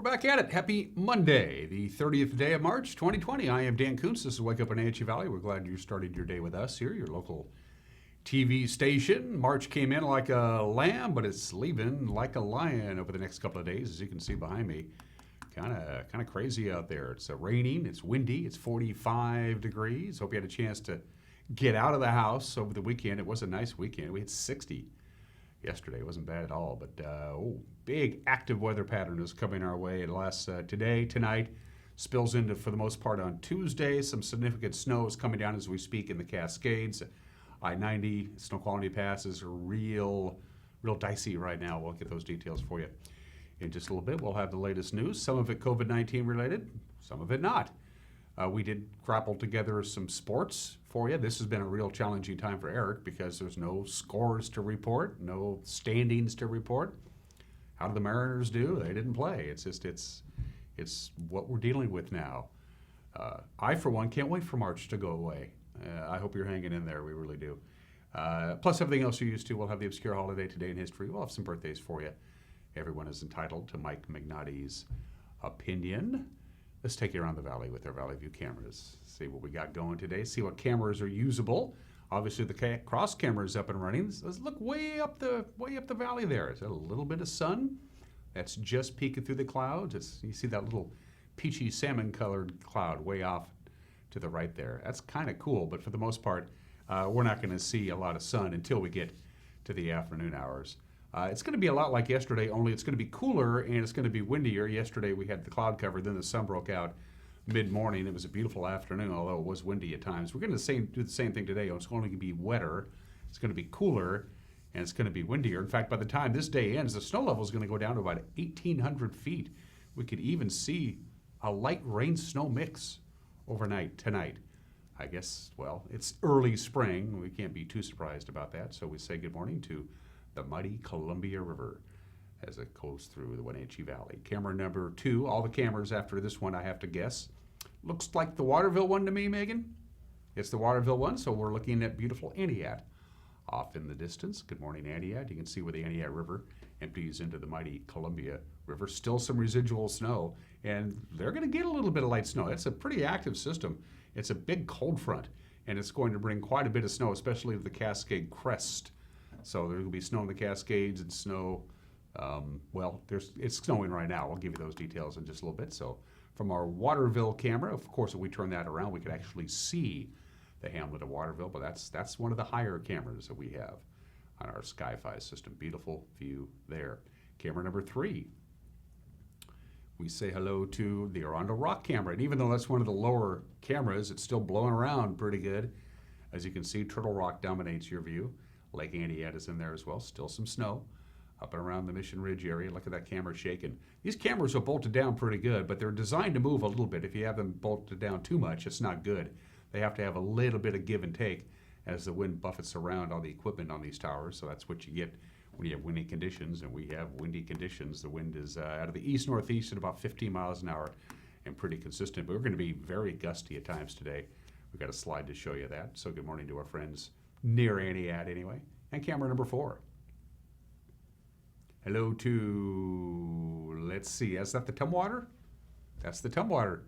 back at it. Happy Monday, the 30th day of March, 2020. I am Dan Kuntz. This is Wake Up in Wenatchee Valley. We're glad you started your day with us here, your local TV station. March came in like a lamb, but it's leaving like a lion over the next couple of days, as you can see behind me. Kind of crazy out there. It's raining, it's windy, it's 45 degrees. Hope you had a chance to get out of the house over the weekend. It was a nice weekend. We had 60 yesterday. It wasn't bad at all, but big active weather pattern is coming our way. It lasts today, tonight, spills into, for the most part, on Tuesday. Some significant snow is coming down as we speak in the Cascades. I-90 Snoqualmie Pass is real dicey right now. We'll get those details for you in just a little bit. We'll have the latest news, some of it COVID-19 related, some of it not. We did grapple together some sports for you. This has been a real challenging time for Eric because there's no scores to report, no standings to report. How did the Mariners do? They didn't play. It's what we're dealing with now. I, for one, can't wait for March to go away. I hope you're hanging in there. We really do. Plus everything else you're used to. We'll have the obscure holiday today in history. We'll have some birthdays for you. Everyone is entitled to Mike Magnotti's opinion. Let's take you around the valley with our Valley View cameras. See what we got going today. See what cameras are usable. Obviously, the cross camera is up and running. Let's look way up the valley there. Is that a little bit of sun? That's just peeking through the clouds. You see that little peachy salmon-colored cloud way off to the right there. That's kind of cool, but for the most part, we're not going to see a lot of sun until we get to the afternoon hours. It's going to be a lot like yesterday, only it's going to be cooler and it's going to be windier. Yesterday we had the cloud cover, then the sun broke out mid-morning. It was a beautiful afternoon, although it was windy at times. We're going to do the same thing today. It's going to be wetter, it's going to be cooler, and it's going to be windier. In fact, by the time this day ends, the snow level is going to go down to about 1,800 feet. We could even see a light rain-snow mix overnight tonight. I guess, well, it's early spring. We can't be too surprised about that, so we say good morning to the mighty Columbia River as it goes through the Wenatchee Valley. Camera number 2, all the cameras after this one I have to guess. Looks like the Waterville one to me, Megan. It's the Waterville one, so we're looking at beautiful Aniat off in the distance. Good morning, Aniat. You can see where the Aniat River empties into the mighty Columbia River. Still some residual snow, and they're going to get a little bit of light snow. It's a pretty active system. It's a big cold front, and it's going to bring quite a bit of snow, especially to the Cascade crest. So there will be snow in the Cascades and snow, it's snowing right now. I'll give you those details in just a little bit. So from our Waterville camera, of course, if we turn that around, we could actually see the hamlet of Waterville, but that's one of the higher cameras that we have on our Sky-Fi system. Beautiful view there. Camera number 3. We say hello to the Arundel Rock camera, and even though that's one of the lower cameras, it's still blowing around pretty good. As you can see, Turtle Rock dominates your view. Lake Aniat is in there as well. Still some snow up and around the Mission Ridge area. Look at that camera shaking. These cameras are bolted down pretty good, but they're designed to move a little bit. If you have them bolted down too much, it's not good. They have to have a little bit of give and take as the wind buffets around all the equipment on these towers. So that's what you get when you have windy conditions, and we have windy conditions. The wind is out of the east-northeast at about 15 miles an hour and pretty consistent, but we're going to be very gusty at times today. We've got a slide to show you that. So good morning to our friends near Aniat anyway. And camera number 4. Hello to, let's see, is that the Tumwater? That's the Tumwater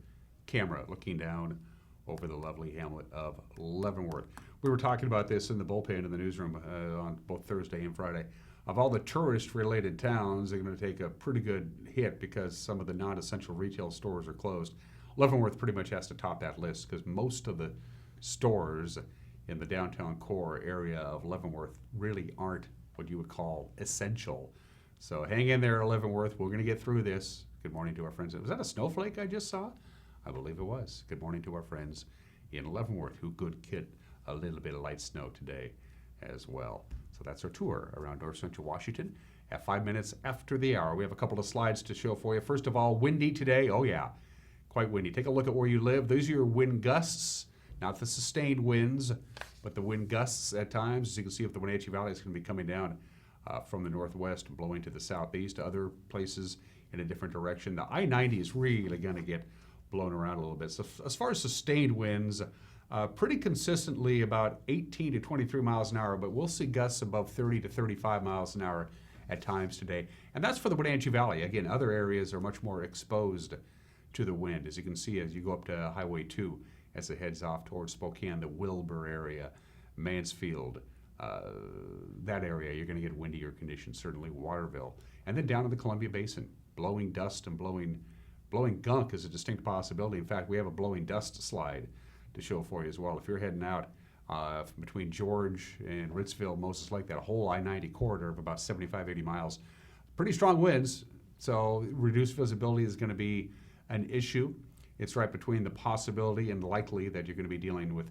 camera looking down over the lovely hamlet of Leavenworth. We were talking about this in the bullpen in the newsroom on both Thursday and Friday. Of all the tourist-related towns, they're going to take a pretty good hit because some of the non-essential retail stores are closed. Leavenworth pretty much has to top that list because most of the stores in the downtown core area of Leavenworth really aren't what you would call essential. So hang in there, Leavenworth. We're going to get through this. Good morning to our friends. Was that a snowflake I just saw? I believe it was. Good morning to our friends in Leavenworth who could get a little bit of light snow today as well. So that's our tour around north central Washington. At 5 minutes after the hour, we have a couple of slides to show for you. First of all, windy today. Oh yeah, quite windy. Take a look at where you live. These are your wind gusts. Not the sustained winds, but the wind gusts at times. As you can see, if the Wenatchee Valley is going to be coming down from the northwest and blowing to the southeast, to other places in a different direction. The I-90 is really going to get blown around a little bit. So as far as sustained winds, pretty consistently about 18 to 23 miles an hour, but we'll see gusts above 30 to 35 miles an hour at times today. And that's for the Wenatchee Valley. Again, other areas are much more exposed to the wind. As you can see, as you go up to Highway 2, as it heads off towards Spokane, the Wilbur area, Mansfield, that area, you're going to get windier conditions, certainly Waterville. And then down in the Columbia Basin, blowing dust and blowing gunk is a distinct possibility. In fact, we have a blowing dust slide to show for you as well. If you're heading out between George and Ritzville, Moses Lake, that whole I-90 corridor of about 75, 80 miles, pretty strong winds, so reduced visibility is going to be an issue. It's right between the possibility and likely that you're going to be dealing with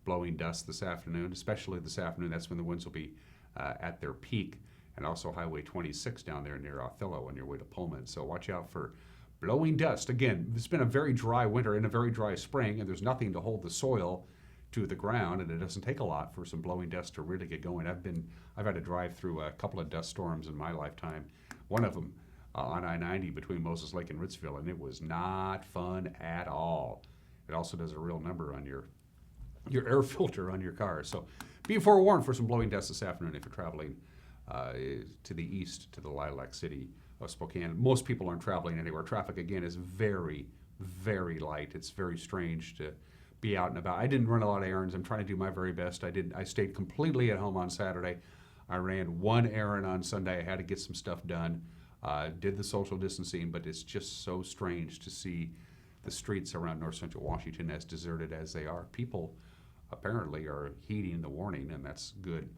blowing dust this afternoon, especially this afternoon. That's when the winds will be at their peak. And also Highway 26 down there near Othello on your way to Pullman. So watch out for blowing dust. Again, it's been a very dry winter and a very dry spring, and there's nothing to hold the soil to the ground, and it doesn't take a lot for some blowing dust to really get going. I've had to drive through a couple of dust storms in my lifetime. One of them on I-90 between Moses Lake and Ritzville, and it was not fun at all. It also does a real number on your air filter on your car. So be forewarned for some blowing dust this afternoon if you're traveling to the east, to the Lilac City of Spokane. Most people aren't traveling anywhere. Traffic, again, is very, very light. It's very strange to be out and about. I didn't run a lot of errands. I'm trying to do my very best. I stayed completely at home on Saturday. I ran one errand on Sunday. I had to get some stuff done. Did the social distancing, but it's just so strange to see the streets around north central Washington as deserted as they are. People apparently are heeding the warning, and that's good.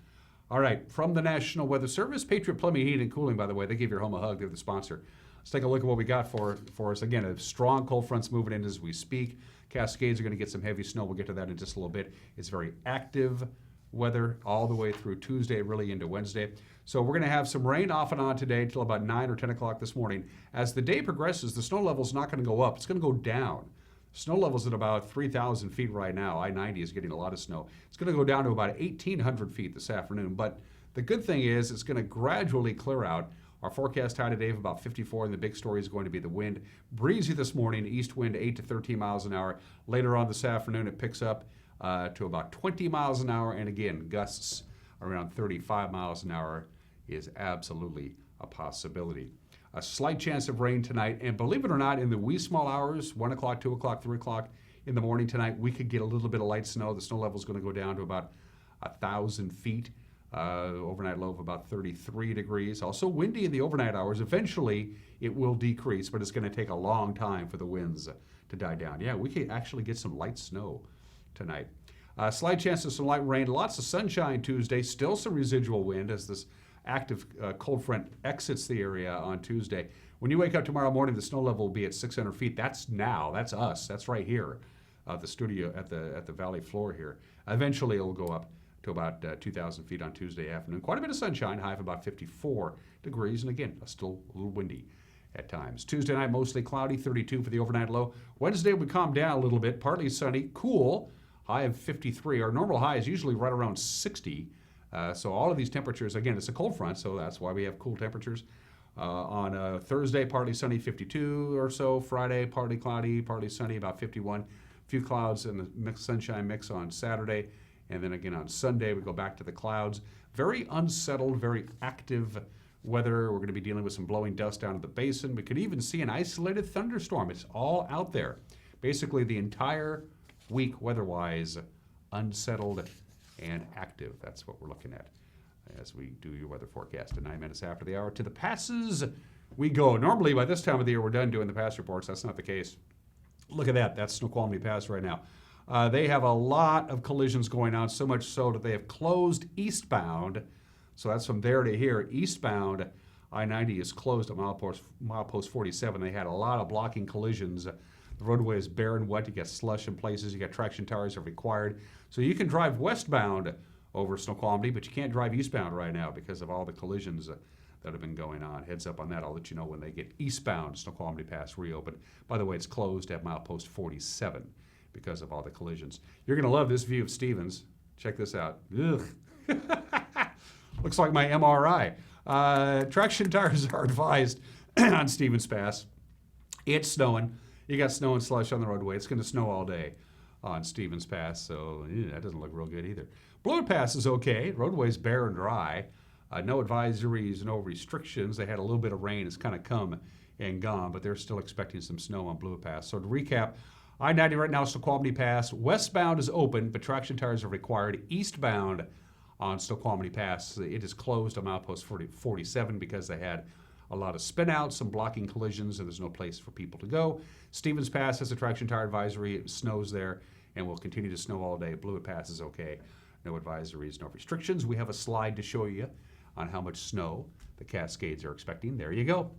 All right, from the National Weather Service, Patriot Plumbing, Heating, and Cooling, by the way, they give your home a hug. They're the sponsor. Let's take a look at what we got for us. Again, a strong cold front's moving in as we speak. Cascades are going to get some heavy snow. We'll get to that in just a little bit. It's very active weather all the way through Tuesday, really into Wednesday. So we're going to have some rain off and on today until about 9 or 10 o'clock this morning. As the day progresses, the snow level's not going to go up. It's going to go down. Snow level's at about 3,000 feet right now. I-90 is getting a lot of snow. It's going to go down to about 1,800 feet this afternoon. But the good thing is it's going to gradually clear out. Our forecast high today of about 54, and the big story is going to be the wind. Breezy this morning, east wind 8 to 13 miles an hour. Later on this afternoon, it picks up to about 20 miles an hour. And again, gusts around 35 miles an hour is absolutely a possibility. A slight chance of rain tonight, and believe it or not, in the wee small hours, 1 o'clock, 2 o'clock, 3 o'clock in the morning tonight, we could get a little bit of light snow. The snow level is going to go down to about 1,000 feet. Overnight low of about 33 degrees. Also windy in the overnight hours. Eventually, it will decrease, but it's going to take a long time for the winds to die down. Yeah, we could actually get some light snow tonight. Slight chance of some light rain. Lots of sunshine Tuesday. Still some residual wind as this active cold front exits the area on Tuesday. When you wake up tomorrow morning, the snow level will be at 600 feet. That's now. That's us. That's right here, the studio at the valley floor here. Eventually, it will go up to about 2,000 feet on Tuesday afternoon. Quite a bit of sunshine, high of about 54 degrees, and again, still a little windy at times. Tuesday night, mostly cloudy, 32 for the overnight low. Wednesday, we calm down a little bit, partly sunny, cool, high of 53. Our normal high is usually right around 60. So all of these temperatures, again, it's a cold front, so that's why we have cool temperatures. On Thursday, partly sunny, 52 or so. Friday, partly cloudy, partly sunny, about 51. A few clouds and the sunshine mix on Saturday. And then again on Sunday, we go back to the clouds. Very unsettled, very active weather. We're going to be dealing with some blowing dust down in the basin. We could even see an isolated thunderstorm. It's all out there. Basically, the entire week, weather-wise, unsettled and active. That's what we're looking at as we do your weather forecast at 9 minutes after the hour. To the passes we go. Normally, by this time of the year, we're done doing the pass reports. That's not the case. Look at that. That's Snoqualmie Pass right now. They have a lot of collisions going on, so much so that they have closed eastbound. So that's from there to here. Eastbound, I-90 is closed at milepost 47. They had a lot of blocking collisions. The roadway is bare and wet. You got slush in places. You got traction tires are required. So you can drive westbound over Snoqualmie, but you can't drive eastbound right now because of all the collisions that have been going on. Heads up on that. I'll let you know when they get eastbound Snoqualmie Pass reopened. By the way, it's closed at milepost 47 because of all the collisions. You're going to love this view of Stevens. Check this out. Ugh. Looks like my MRI. Traction tires are advised on Stevens Pass. It's snowing. You got snow and slush on the roadway. It's going to snow all day on Stevens Pass, so that doesn't look real good either. Bloor Pass is okay. Roadway's bare and dry. No advisories, no restrictions. They had a little bit of rain. It's kind of come and gone, but they're still expecting some snow on Blewett Pass. So to recap, I-90 right now, Snoqualmie Pass. Westbound is open, but traction tires are required. Eastbound on Snoqualmie Pass, it is closed on milepost 47 because they had a lot of spin-outs, some blocking collisions, and there's no place for people to go. Stevens Pass has a traction tire advisory. It snows there and will continue to snow all day. Blewett Pass is okay. No advisories, no restrictions. We have a slide to show you on how much snow the Cascades are expecting. There you go.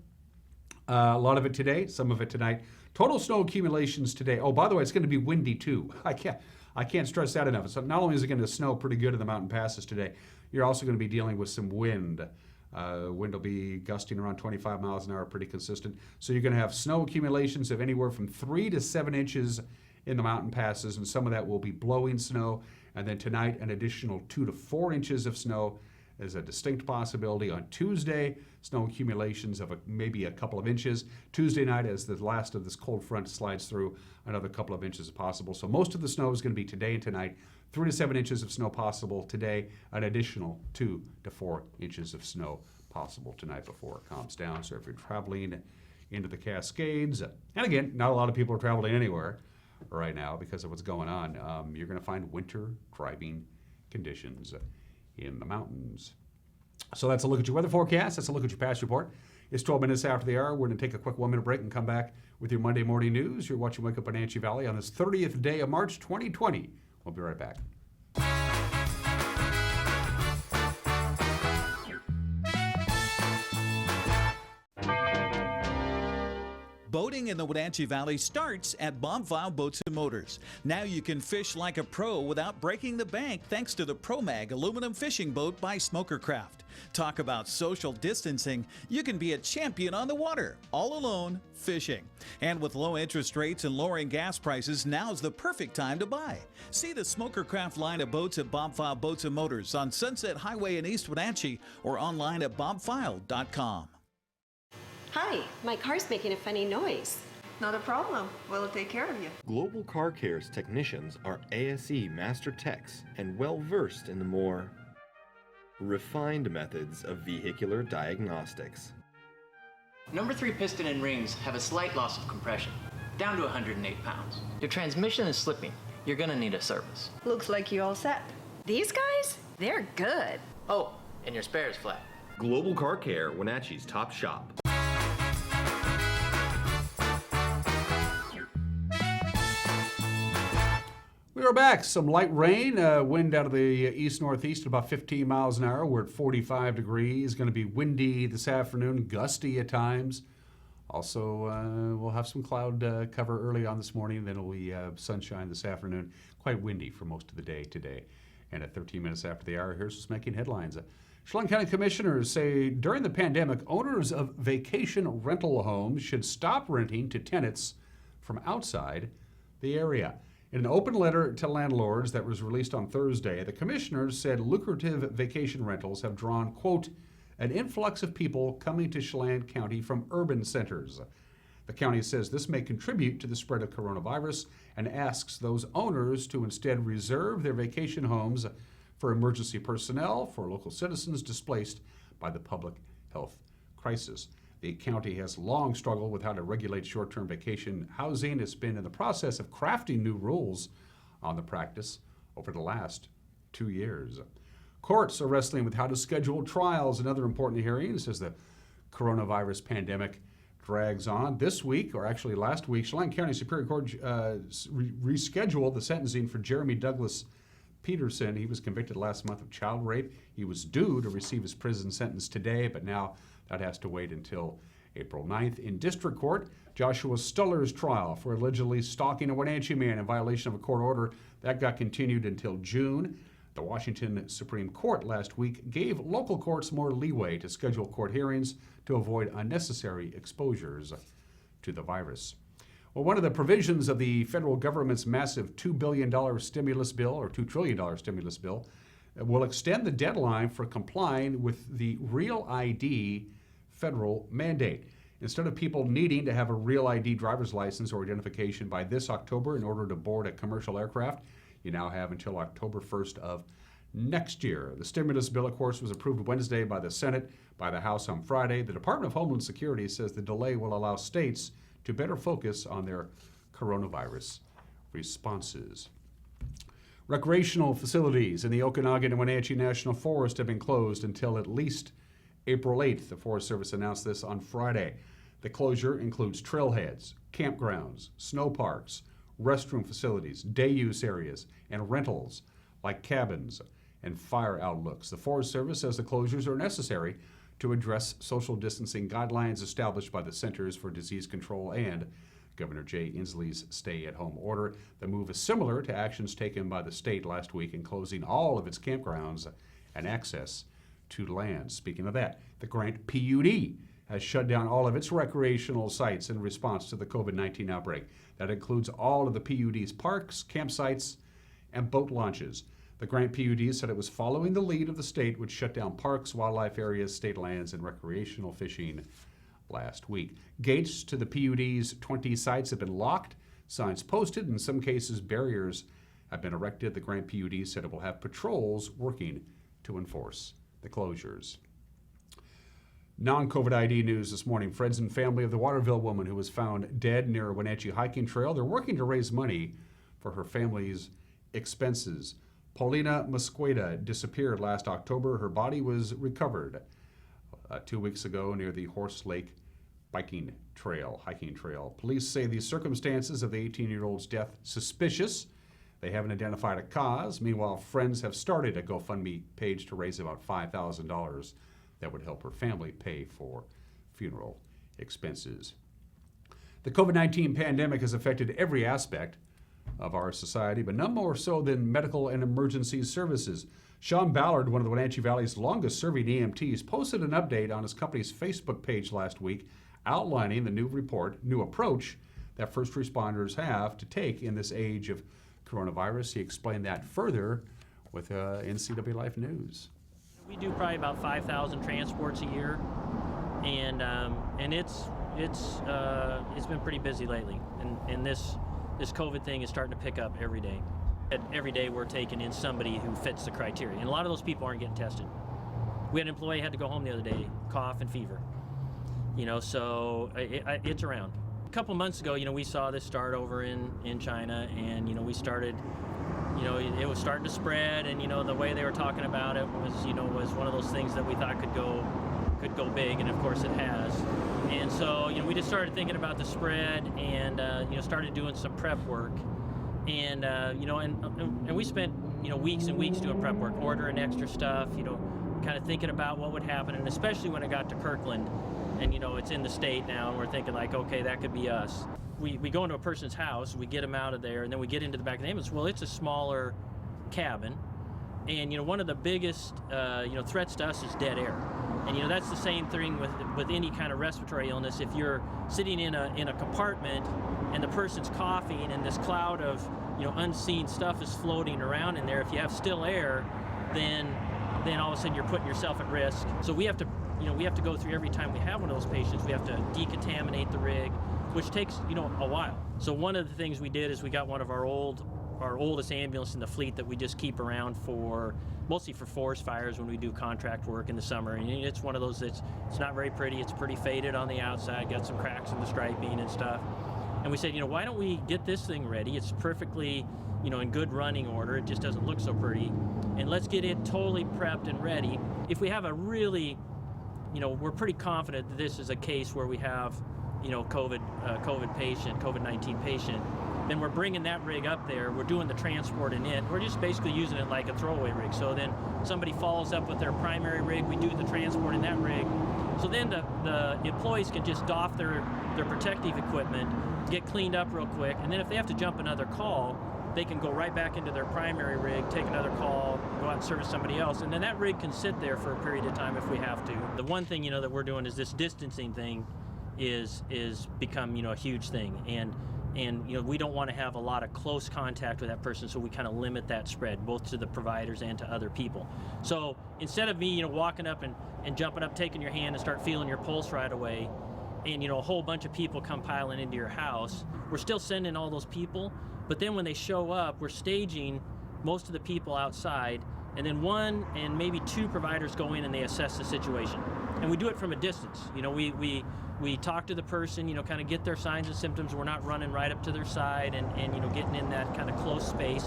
A lot of it today, some of it tonight. Total snow accumulations today. Oh, by the way, it's going to be windy too. I can't stress that enough. So not only is it going to snow pretty good in the mountain passes today, you're also going to be dealing with some wind. Wind will be gusting around 25 miles an hour, pretty consistent. So you're going to have snow accumulations of anywhere from 3 to 7 inches in the mountain passes, and some of that will be blowing snow. And then tonight, an additional 2 to 4 inches of snow is a distinct possibility. On Tuesday, snow accumulations of maybe a couple of inches. Tuesday night, as the last of this cold front slides through, another couple of inches is possible. So most of the snow is going to be today and tonight. 3 to 7 inches of snow possible today, an additional 2 to 4 inches of snow possible tonight before it calms down. So if you're traveling into the Cascades, and again, not a lot of people are traveling anywhere right now because of what's going on, you're going to find winter driving conditions in the mountains. So that's a look at your weather forecast. That's a look at your past report. It's 12 minutes after the hour. We're going to take a quick 1-minute break and come back with your Monday morning news. You're watching Wake Up Wenatchee Valley on this 30th day of March 2020. We'll be right back. Boating in the Wenatchee Valley starts at Boswells Boats and Motors. Now you can fish like a pro without breaking the bank thanks to the ProMag aluminum fishing boat by Smokercraft. Talk about social distancing. You can be a champion on the water, all alone, fishing. And with low interest rates and lowering gas prices, now's the perfect time to buy. See the Smokercraft line of boats at Boswells Boats and Motors on Sunset Highway in East Wenatchee or online at bobfile.com. Hi, my car's making a funny noise. Not a problem. We'll take care of you. Global Car Care's technicians are ASE Master Techs and well-versed in the more refined methods of vehicular diagnostics. Number 3 piston and rings have a slight loss of compression, down to 108 pounds. Your transmission is slipping. You're gonna need a service. Looks like you all set. These guys? They're good. Oh, and your spare is flat. Global Car Care, Wenatchee's top shop. We are back. Some light rain, wind out of the east-northeast at about 15 miles an hour. We're at 45 degrees. Going to be windy this afternoon, gusty at times. Also, we'll have some cloud cover early on this morning. Then it'll be sunshine this afternoon. Quite windy for most of the day today. And at 13 minutes after the hour, here's what's making headlines. Chelan County commissioners say during the pandemic, owners of vacation rental homes should stop renting to tenants from outside the area. In an open letter to landlords that was released on Thursday, the commissioners said lucrative vacation rentals have drawn, quote, an influx of people coming to Chelan County from urban centers. The county says this may contribute to the spread of coronavirus and asks those owners to instead reserve their vacation homes for emergency personnel, for local citizens displaced by the public health crisis. The county has long struggled with how to regulate short-term vacation housing. It's been in the process of crafting new rules on the practice over the last 2 years. Courts are wrestling with how to schedule trials and other important hearings as the coronavirus pandemic drags on. This week, or actually last week, Chelan County Superior Court rescheduled the sentencing for Jeremy Douglas Peterson. He was convicted last month of child rape. He was due to receive his prison sentence today, but now that has to wait until April 9th. In district court, Joshua Stuller's trial for allegedly stalking a Wenatchee man in violation of a court order, that got continued until June. The Washington Supreme Court last week gave local courts more leeway to schedule court hearings to avoid unnecessary exposures to the virus. Well, one of the provisions of the federal government's massive $2 billion stimulus bill, or $2 trillion stimulus bill, will extend the deadline for complying with the Real ID federal mandate. Instead of people needing to have a Real ID driver's license or identification by this October in order to board a commercial aircraft, you now have until October 1st of next year. The stimulus bill, of course, was approved Wednesday by the Senate, by the House on Friday. The Department of Homeland Security says the delay will allow states to better focus on their coronavirus responses. Recreational facilities in the Okanagan and Wenatchee National Forest have been closed until at least April 8th. The Forest Service announced this on Friday. The closure includes trailheads, campgrounds, snow parks, restroom facilities, day use areas, and rentals like cabins and fire outlooks. The Forest Service says the closures are necessary to address social distancing guidelines established by the Centers for Disease Control and Governor Jay Inslee's stay-at-home order. The move is similar to actions taken by the state last week in closing all of its campgrounds and access to land. Speaking of that, the Grant PUD has shut down all of its recreational sites in response to the COVID-19 outbreak. That includes all of the PUD's parks, campsites, and boat launches. The Grant PUD said it was following the lead of the state, which shut down parks, wildlife areas, state lands, and recreational fishing last week. Gates to the PUD's 20 sites have been locked, signs posted, in some cases barriers have been erected. The Grant PUD said it will have patrols working to enforce the closures. Non-COVID ID news this morning. Friends and family of the Waterville woman who was found dead near a Wenatchee hiking trail, they're working to raise money for her family's expenses. Paulina Mosqueda disappeared last October. Her body was recovered 2 weeks ago near the Horse Lake hiking trail. Police say the circumstances of the 18-year-old's death suspicious. They haven't identified a cause. Meanwhile, friends have started a GoFundMe page to raise about $5,000 that would help her family pay for funeral expenses. The COVID-19 pandemic has affected every aspect of our society, but none more so than medical and emergency services. Sean Ballard, one of the Wenatchee Valley's longest-serving EMTs, posted an update on his company's Facebook page last week outlining the new approach that first responders have to take in this age of coronavirus. He explained that further with NCLB Life News. We do probably about 5,000 transports a year, and it's been pretty busy lately. And this COVID thing is starting to pick up every day. Every day we're taking in somebody who fits the criteria, and a lot of those people aren't getting tested. We had an employee had to go home the other day, cough and fever. So it's around. A couple months ago, we saw this start over in China, and we started. It was starting to spread, and the way they were talking about it was one of those things that we thought could go big, and of course it has. And so we just started thinking about the spread, and started doing some prep work, and and we spent weeks and weeks doing prep work, ordering extra stuff, kind of thinking about what would happen, and especially when it got to Kirkland, and it's in the state now, and we're thinking like, okay, that could be us. We go into a person's house, we get them out of there, and then we get into the back of the ambulance. Well, it's a smaller cabin, and one of the biggest threats to us is dead air, and that's the same thing with any kind of respiratory illness. If you're sitting in a compartment and the person's coughing and this cloud of unseen stuff is floating around in there, if you have still air, then all of a sudden you're putting yourself at risk. So we have to go through every time we have one of those patients. We have to decontaminate the rig, which takes a while. So one of the things we did is we got one of our oldest ambulance in the fleet that we just keep around mostly for forest fires when we do contract work in the summer. And it's one of those it's not very pretty. It's pretty faded on the outside, got some cracks in the striping and stuff. And we said, why don't we get this thing ready? It's perfectly in good running order. It just doesn't look so pretty. And let's get it totally prepped and ready. If we have a really, we're pretty confident that this is a case where we have COVID-19 patient, then we're bringing that rig up there, we're doing the transport in it, we're just basically using it like a throwaway rig. So then somebody follows up with their primary rig, we do the transport in that rig. So then the employees can just doff their protective equipment, get cleaned up real quick, and then if they have to jump another call, they can go right back into their primary rig, take another call, go out and service somebody else, and then that rig can sit there for a period of time if we have to. The one thing that we're doing is this distancing thing is become a huge thing, and we don't want to have a lot of close contact with that person, so we kind of limit that spread both to the providers and to other people. So instead of me walking up and jumping up, taking your hand and start feeling your pulse right away, and a whole bunch of people come piling into your house, we're still sending all those people, but then when they show up, we're staging most of the people outside, and then one and maybe two providers go in and they assess the situation. And we do it from a distance. You know, we talk to the person, you know, kind of get their signs and symptoms. We're not running right up to their side and you know, getting in that kind of close space.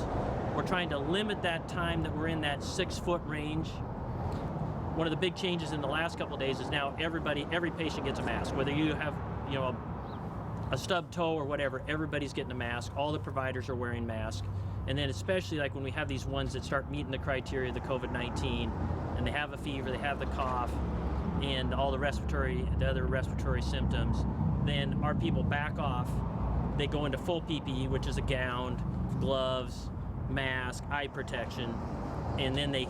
We're trying to limit that time that we're in that 6-foot range. One of the big changes in the last couple of days is now every patient gets a mask. Whether you have, you know, a stub toe or whatever, everybody's getting a mask. All the providers are wearing masks. And then especially like when we have these ones that start meeting the criteria of the COVID-19 and they have a fever, they have the cough and all the other respiratory symptoms, then our people back off. They go into full PPE, which is a gown, gloves, mask, eye protection, and then they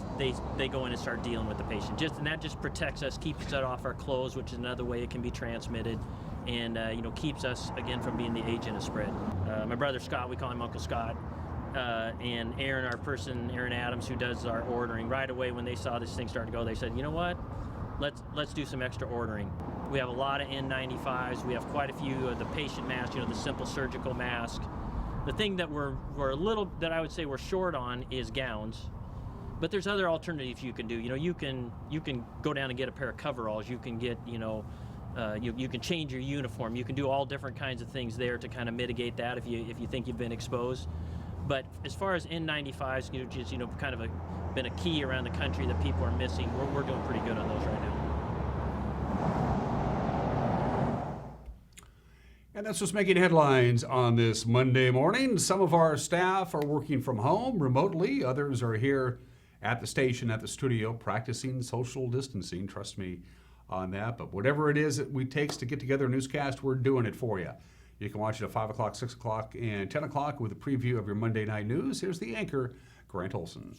go in and start dealing with the patient. And that just protects us, keeps it off our clothes, which is another way it can be transmitted, and you know, keeps us again from being the agent of spread. My brother Scott, we call him Uncle Scott, and Aaron, Aaron Adams, who does our ordering, right away when they saw this thing start to go, they said, you know what? Let's do some extra ordering. We have a lot of N95s. We have quite a few of the patient masks, you know, the simple surgical mask. The thing that that I would say we're short on is gowns. But there's other alternatives you can do. You know, you can go down and get a pair of coveralls. You can get, you know, you can change your uniform. You can do all different kinds of things there to kind of mitigate that if you think you've been exposed. But as far as N95s, you know, just, you know, kind of been a key around the country that people are missing, we're doing pretty good on those right now. And that's what's making headlines on this Monday morning. Some of our staff are working from home remotely. Others are here at the station, at the studio, practicing social distancing. Trust me on that. But whatever it is it takes to get together a newscast, we're doing it for you. You can watch it at 5 o'clock, 6 o'clock, and 10 o'clock with a preview of your Monday night news. Here's the anchor, Grant Olson.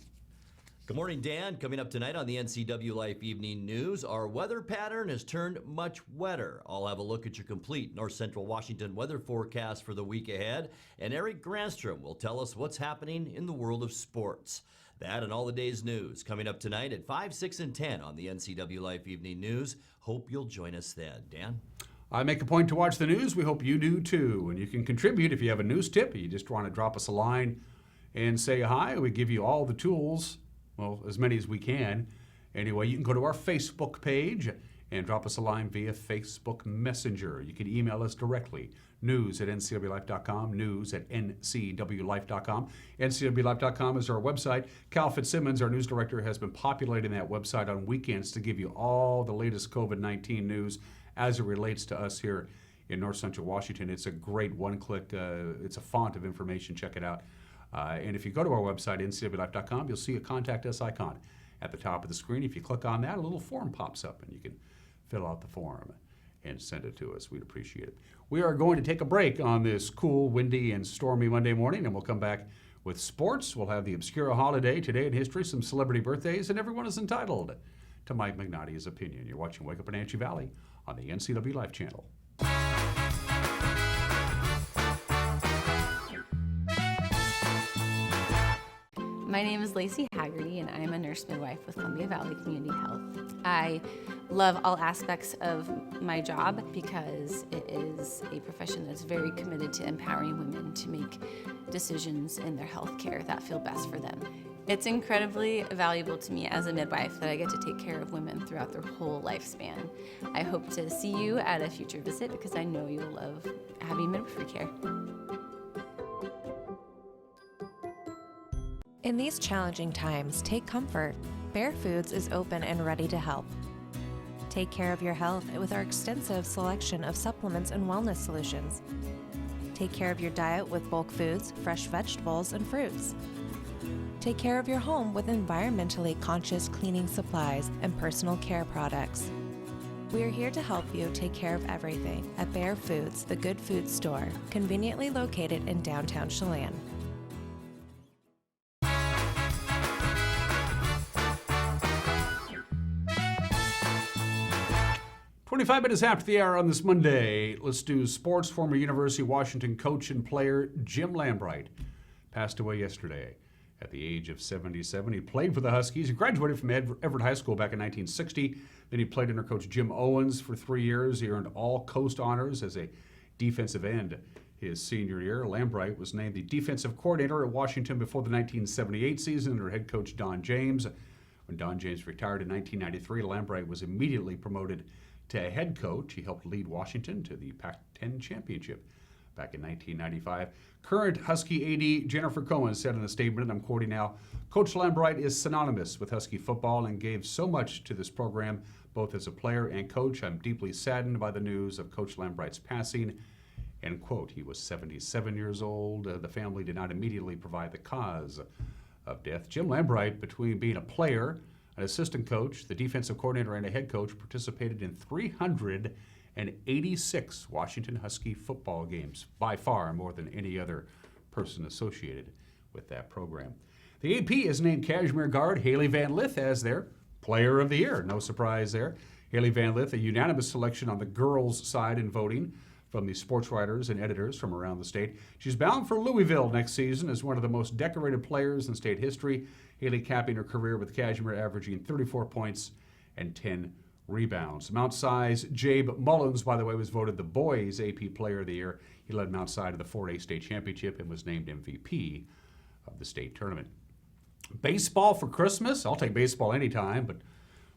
Good morning, Dan. Coming up tonight on the NCW Life Evening News, our weather pattern has turned much wetter. I'll have a look at your complete North Central Washington weather forecast for the week ahead, and Eric Granstrom will tell us what's happening in the world of sports. That and all the day's news coming up tonight at 5, 6, and 10 on the NCW Life Evening News. Hope you'll join us then. Dan? I make a point to watch the news. We hope you do too. And you can contribute if you have a news tip, or you just want to drop us a line and say hi. We give you all the tools, well, as many as we can. Anyway, you can go to our Facebook page and drop us a line via Facebook Messenger. You can email us directly, news@ncwlife.com, news@ncwlife.com. ncwlife.com is our website. Cal Fitzsimmons, our news director, has been populating that website on weekends to give you all the latest COVID-19 news as it relates to us here in North Central Washington. It's a great one-click, it's a font of information. Check it out. And if you go to our website, ncwlife.com, you'll see a Contact Us icon at the top of the screen. If you click on that, a little form pops up, and you can fill out the form and send it to us. We'd appreciate it. We are going to take a break on this cool, windy, and stormy Monday morning, and we'll come back with sports. We'll have the Obscura Holiday, Today in History, some celebrity birthdays, and everyone is entitled to Mike Magnotti's opinion. You're watching Wake Up Wenatchee Valley on the NCW Life channel. My name is Lacey Haggerty, and I am a nurse midwife with Columbia Valley Community Health. I love all aspects of my job because it is a profession that's very committed to empowering women to make decisions in their health care that feel best for them. It's incredibly valuable to me as a midwife that I get to take care of women throughout their whole lifespan. I hope to see you at a future visit because I know you'll love having midwifery care. In these challenging times, take comfort. Bear Foods is open and ready to help. Take care of your health with our extensive selection of supplements and wellness solutions. Take care of your diet with bulk foods, fresh vegetables, and fruits. Take care of your home with environmentally conscious cleaning supplies and personal care products. We are here to help you take care of everything at Bear Foods, the Good Food Store, conveniently located in downtown Chelan. 25 minutes after the hour on this Monday, let's do sports. Former University of Washington coach and player Jim Lambright passed away yesterday at the age of 77. He played for the Huskies. He graduated from Everett High School back in 1960. Then he played under Coach Jim Owens for 3 years. He earned all Coast honors as a defensive end his senior year. Lambright was named the defensive coordinator at Washington before the 1978 season under head coach Don James. When Don James retired in 1993, Lambright was immediately promoted to head coach. He helped lead Washington to the Pac-10 championship back in 1995. Current Husky AD Jennifer Cohen said in a statement, and I'm quoting now, "Coach Lambright is synonymous with Husky football and gave so much to this program, both as a player and coach. I'm deeply saddened by the news of Coach Lambright's passing." End quote. He was 77 years old. The family did not immediately provide the cause of death. Jim Lambright, between being a player, an assistant coach, the defensive coordinator, and a head coach, participated in 386 Washington Husky football games, by far more than any other person associated with that program. The AP has named Cashmere guard Haley Van Lith as their Player of the Year. No surprise there. Haley Van Lith, a unanimous selection on the girls' side in voting from the sports writers and editors from around the state. She's bound for Louisville next season as one of the most decorated players in state history. Haley capping her career with Cashmere averaging 34 points and 10 rebounds. Mount Si's Jabe Mullins, by the way, was voted the boys' AP Player of the Year. He led Mount Si to the 4A state championship and was named MVP of the state tournament. Baseball for Christmas? I'll take baseball anytime, but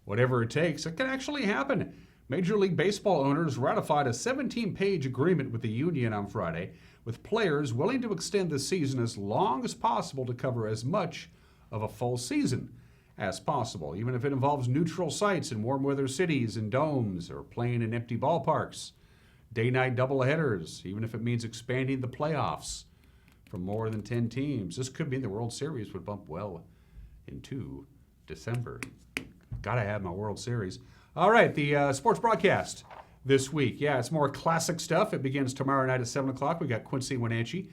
whatever it takes, it can actually happen. Major League Baseball owners ratified a 17-page agreement with the union on Friday, with players willing to extend the season as long as possible to cover as much of a full season as possible, even if it involves neutral sites in warm weather cities and domes or playing in empty ballparks, day-night doubleheaders, even if it means expanding the playoffs from more than 10 teams. This could mean the World Series would bump well into December. Gotta have my World Series. All right, the sports broadcast this week. Yeah, it's more classic stuff. It begins tomorrow night at 7 o'clock. We got Quincy, Wenatchee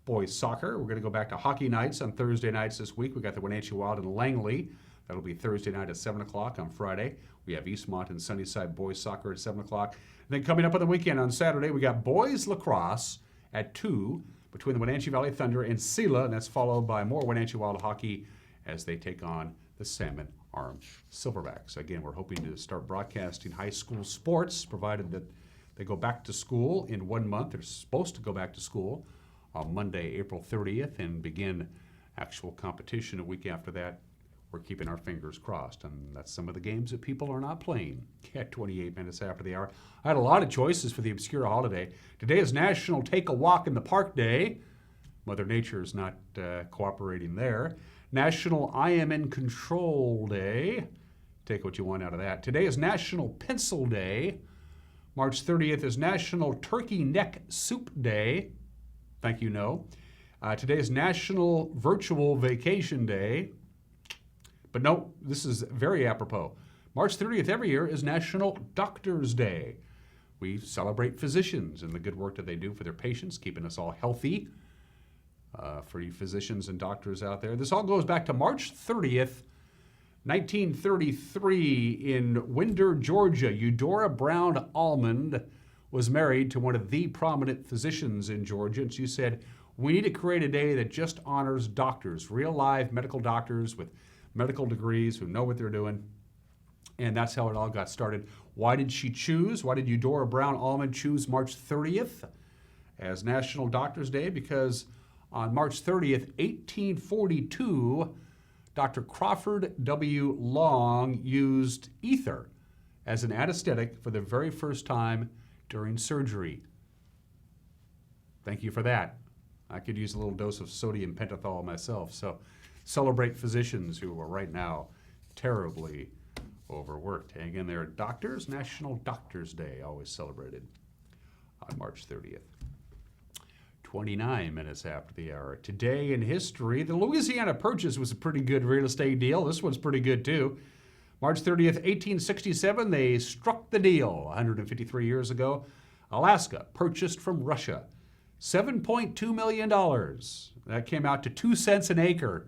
boys soccer. We're going to go back to hockey nights on Thursday nights this week. We got the Wenatchee Wild and Langley. That'll be Thursday night at 7 o'clock on Friday. We have Eastmont and Sunnyside boys soccer at 7 o'clock. And then coming up on the weekend on Saturday, we got boys lacrosse at 2 between the Wenatchee Valley Thunder and Sela, and that's followed by more Wenatchee Wild hockey as they take on the Salmon Arm Silverbacks. Again, we're hoping to start broadcasting high school sports, provided that they go back to school in 1 month. They're supposed to go back to school on Monday, April 30th, and begin actual competition a week after that. We're keeping our fingers crossed, and that's some of the games that people are not playing at 28 minutes after the hour. I had a lot of choices for the obscure holiday. Today is National Take a Walk in the Park Day. Mother Nature is not cooperating there. National I Am in Control Day. Take what you want out of that. Today is National Pencil Day. March 30th is National Turkey Neck Soup Day. Thank you, no. Today is National Virtual Vacation Day. But no, this is very apropos. March 30th every year is National Doctors Day. We celebrate physicians and the good work that they do for their patients, keeping us all healthy. For you physicians and doctors out there. This all goes back to March 30th, 1933 in Winder, Georgia. Eudora Brown Almond was married to one of the prominent physicians in Georgia, and she said, we need to create a day that just honors doctors, real live medical doctors with medical degrees who know what they're doing. And that's how it all got started. Why did Eudora Brown Almond choose March 30th as National Doctors Day? Because on March 30th, 1842, Dr. Crawford W. Long used ether as an anesthetic for the very first time during surgery. Thank you for that. I could use a little dose of sodium pentothal myself. So celebrate physicians who are right now terribly overworked. Hang in there, doctors. National Doctors Day, always celebrated on March 30th. 29 minutes after the hour. Today in history, the Louisiana Purchase was a pretty good real estate deal. This one's pretty good too. March 30th, 1867, they struck the deal. 153 years ago, Alaska purchased from Russia. $7.2 million. That came out to 2 cents an acre.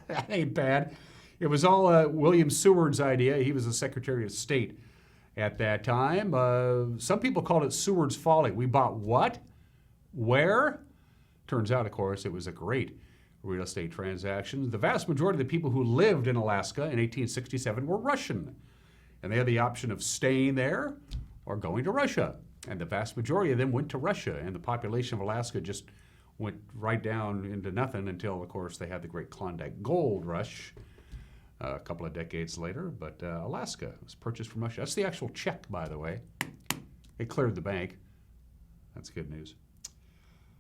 That ain't bad. It was all William Seward's idea. He was the Secretary of State at that time. Some people called it Seward's Folly. We bought what? Where? Turns out, of course, it was a great real estate transaction. The vast majority of the people who lived in Alaska in 1867 were Russian, and they had the option of staying there or going to Russia. And the vast majority of them went to Russia, and the population of Alaska just went right down into nothing until, of course, they had the great Klondike Gold Rush a couple of decades later. But Alaska was purchased from Russia. That's the actual check, by the way. It cleared the bank. That's good news.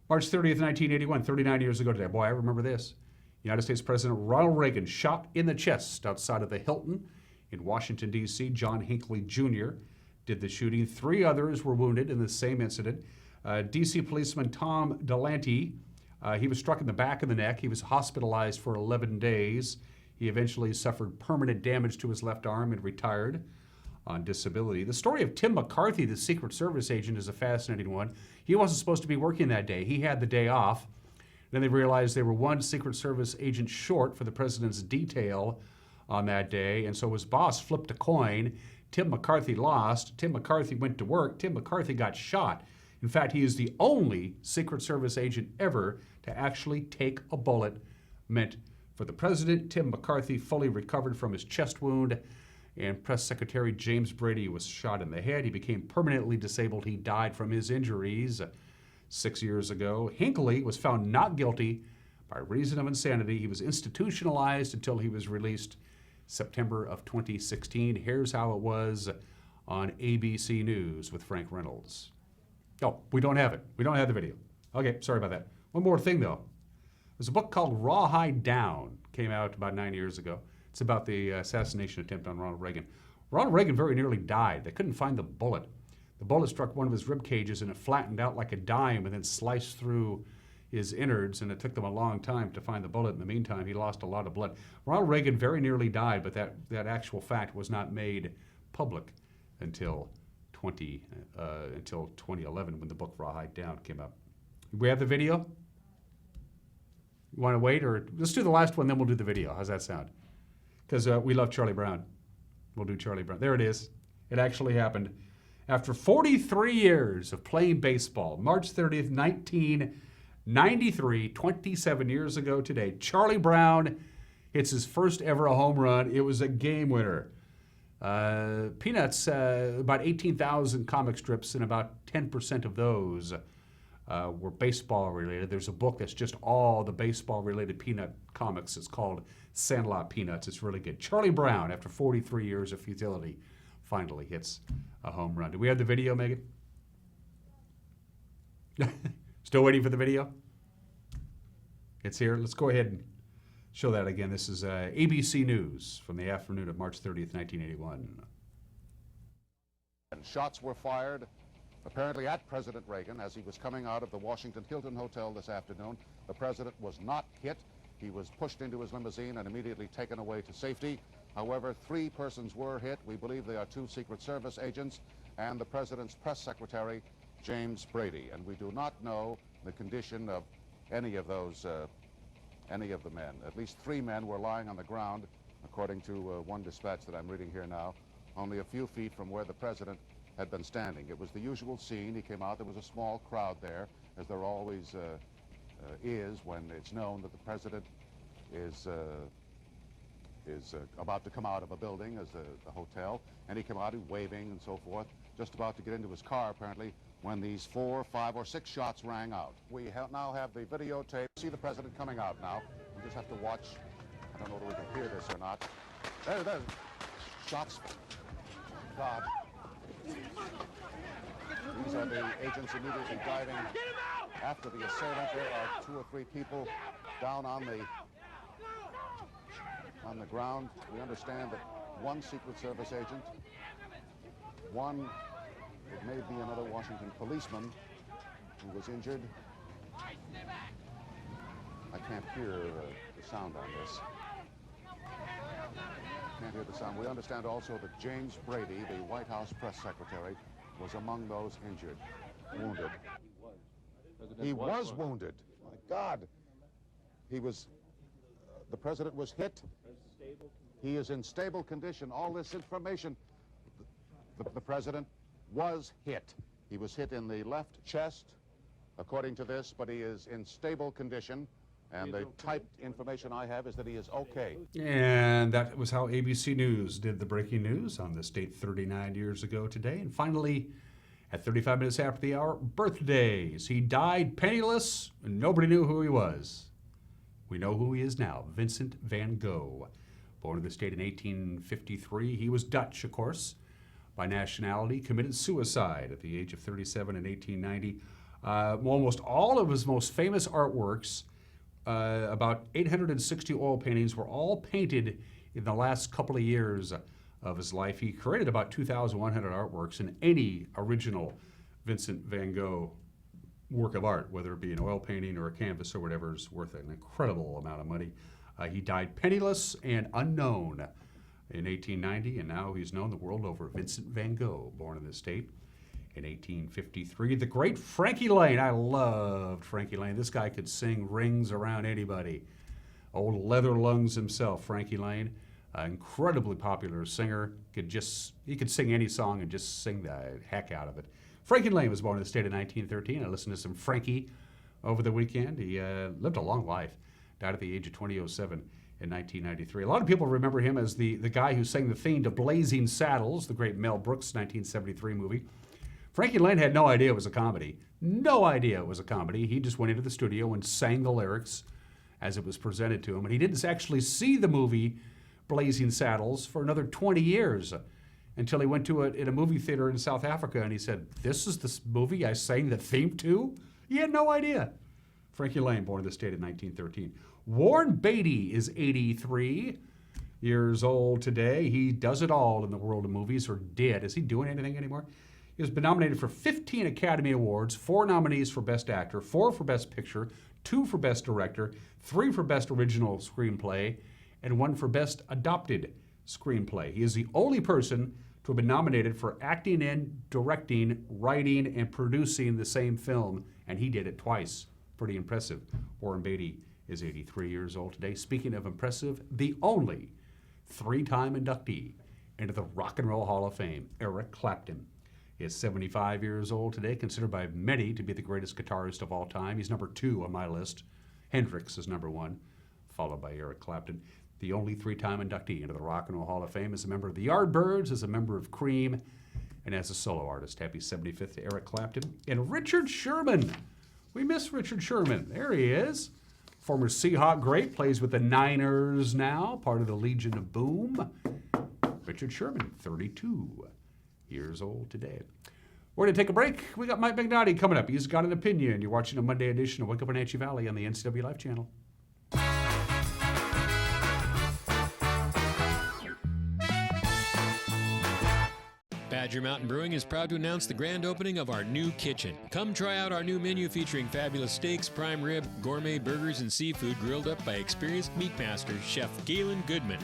March 30th, 1981, 39 years ago today. Boy, I remember this. United States President Ronald Reagan shot in the chest outside of the Hilton in Washington, D.C. John Hinckley Jr. did the shooting. 3 others were wounded in the same incident. D.C. policeman Tom Delante, he was struck in the back of the neck. He was hospitalized for 11 days. He eventually suffered permanent damage to his left arm and retired on disability. The story of Tim McCarthy, the Secret Service agent, is a fascinating one. He wasn't supposed to be working that day. He had the day off. Then they realized they were one Secret Service agent short for the president's detail on that day, and so his boss flipped a coin. Tim McCarthy lost. Tim McCarthy went to work. Tim McCarthy got shot. In fact, he is the only Secret Service agent ever to actually take a bullet meant for the president. Tim McCarthy fully recovered from his chest wound, and Press Secretary James Brady was shot in the head. He became permanently disabled. He died from his injuries 6 years ago. Hinckley was found not guilty by reason of insanity. He was institutionalized until he was released September of 2016. Here's how it was on ABC News with Frank Reynolds. Oh, we don't have it. We don't have the video. Okay, sorry about that. One more thing, though. There's a book called Rawhide Down. Came out about 9 years ago. It's about the assassination attempt on Ronald Reagan. Ronald Reagan very nearly died. They couldn't find the bullet. The bullet struck one of his rib cages, and it flattened out like a dime and then sliced through his innards, and it took them a long time to find the bullet. In the meantime, he lost a lot of blood. Ronald Reagan very nearly died, but that actual fact was not made public until 2011 when the book Rawhide Down came out. We have the video? You want to wait, or let's do the last one, then we'll do the video. How's that sound? Because we love Charlie Brown. We'll do Charlie Brown. There it is. It actually happened. After 43 years of playing baseball, March 30th, 1993, 27 years ago today, Charlie Brown hits his first ever home run. It was a game winner. Peanuts, about 18,000 comic strips, and about 10% of those were baseball related. There's a book that's just all the baseball related Peanut comics. It's called Sandlot Peanuts. It's really good. Charlie Brown, after 43 years of futility, finally hits a home run. Do we have the video, Megan? Still waiting for the video? It's here. Let's go ahead and show that again. This is ABC News from the afternoon of March 30th, 1981. And shots were fired, apparently at President Reagan as he was coming out of the Washington Hilton Hotel this afternoon. The president was not hit. He was pushed into his limousine and immediately taken away to safety. However, 3 persons were hit. We believe they are 2 Secret Service agents and the president's press secretary, James Brady. And we do not know the condition of any of those, any of the men. At least 3 men were lying on the ground, according to one dispatch that I'm reading here now, only a few feet from where the president had been standing. It was the usual scene. He came out. There was a small crowd there, as there always is when it's known that the president is about to come out of a building, as a hotel, and he came out waving and so forth, just about to get into his car, apparently, when these 4, 5, or 6 shots rang out. We now have the videotape. See the president coming out now. We just have to watch. I don't know whether we can hear this or not. There. Shots. God. These are the agents immediately diving after the assailant. There are 2 or 3 people down on the ground. We understand that 1 Secret Service agent, 1, it may be another Washington policeman who was injured. I can't hear the sound on this. Can't hear the sound. We understand also that James Brady, the White House press secretary, was among those injured, wounded. He was wounded. My God. He was, the president was hit. He is in stable condition. All this information, the president was hit. He was hit in the left chest, according to this, but he is in stable condition. And the typed information I have is that he is okay. And that was how ABC News did the breaking news on this date 39 years ago today. And finally, At 35 minutes after the hour, birthdays. He died penniless, and nobody knew who he was. We know who he is now, Vincent van Gogh. Born in the state in 1853. He was Dutch, of course, by nationality, committed suicide at the age of 37 in 1890. Almost all of his most famous artworks, about 860 oil paintings, were all painted in the last couple of years of his life. He created about 2,100 artworks, and any original Vincent van Gogh work of art, whether it be an oil painting or a canvas or whatever, is worth an incredible amount of money. He died penniless and unknown in 1890, and now he's known the world over. Vincent van Gogh, born in the state in 1853. The great Frankie Laine. I loved Frankie Laine. This guy could sing rings around anybody. Old leather lungs himself, Frankie Laine. Incredibly popular singer. He could sing any song and just sing the heck out of it. Frankie Laine was born in the state in 1913. I listened to some Frankie over the weekend. He lived a long life. Died at the age of 2007 in 1993. A lot of people remember him as the guy who sang the theme to Blazing Saddles, the great Mel Brooks 1973 movie. Frankie Laine had no idea it was a comedy. No idea it was a comedy. He just went into the studio and sang the lyrics as it was presented to him. And he didn't actually see the movie Blazing Saddles for another 20 years until he went to it in a movie theater in South Africa, and he said, "This is the movie I sang the theme to?" He had no idea. Frankie Laine, born in the state in 1913. Warren Beatty is 83 years old today. He does it all in the world of movies, or did. Is he doing anything anymore? He has been nominated for 15 Academy Awards, 4 nominees for Best Actor, 4 for Best Picture, 2 for Best Director, 3 for Best Original Screenplay, and 1 for Best Adapted Screenplay. He is the only person to have been nominated for acting in, directing, writing, and producing the same film, and he did it twice. Pretty impressive. Warren Beatty is 83 years old today. Speaking of impressive, the only 3-time inductee into the Rock and Roll Hall of Fame, Eric Clapton, is 75 years old today, considered by many to be the greatest guitarist of all time. He's number 2 on my list. Hendrix is number 1, followed by Eric Clapton. The only 3-time inductee into the Rock and Roll Hall of Fame, is a member of the Yardbirds, is a member of Cream, and as a solo artist. Happy 75th to Eric Clapton. And Richard Sherman. We miss Richard Sherman. There he is. Former Seahawk great, plays with the Niners now, part of the Legion of Boom. Richard Sherman, 32 years old today. We're going to take a break. We got Mike McNaughty coming up. He's got an opinion. You're watching a Monday edition of Wake Up Wenatchee Valley on the NCW Life channel. Badger Mountain Brewing is proud to announce the grand opening of our new kitchen. Come try out our new menu featuring fabulous steaks, prime rib, gourmet burgers, and seafood grilled up by experienced meat master, Chef Galen Goodman.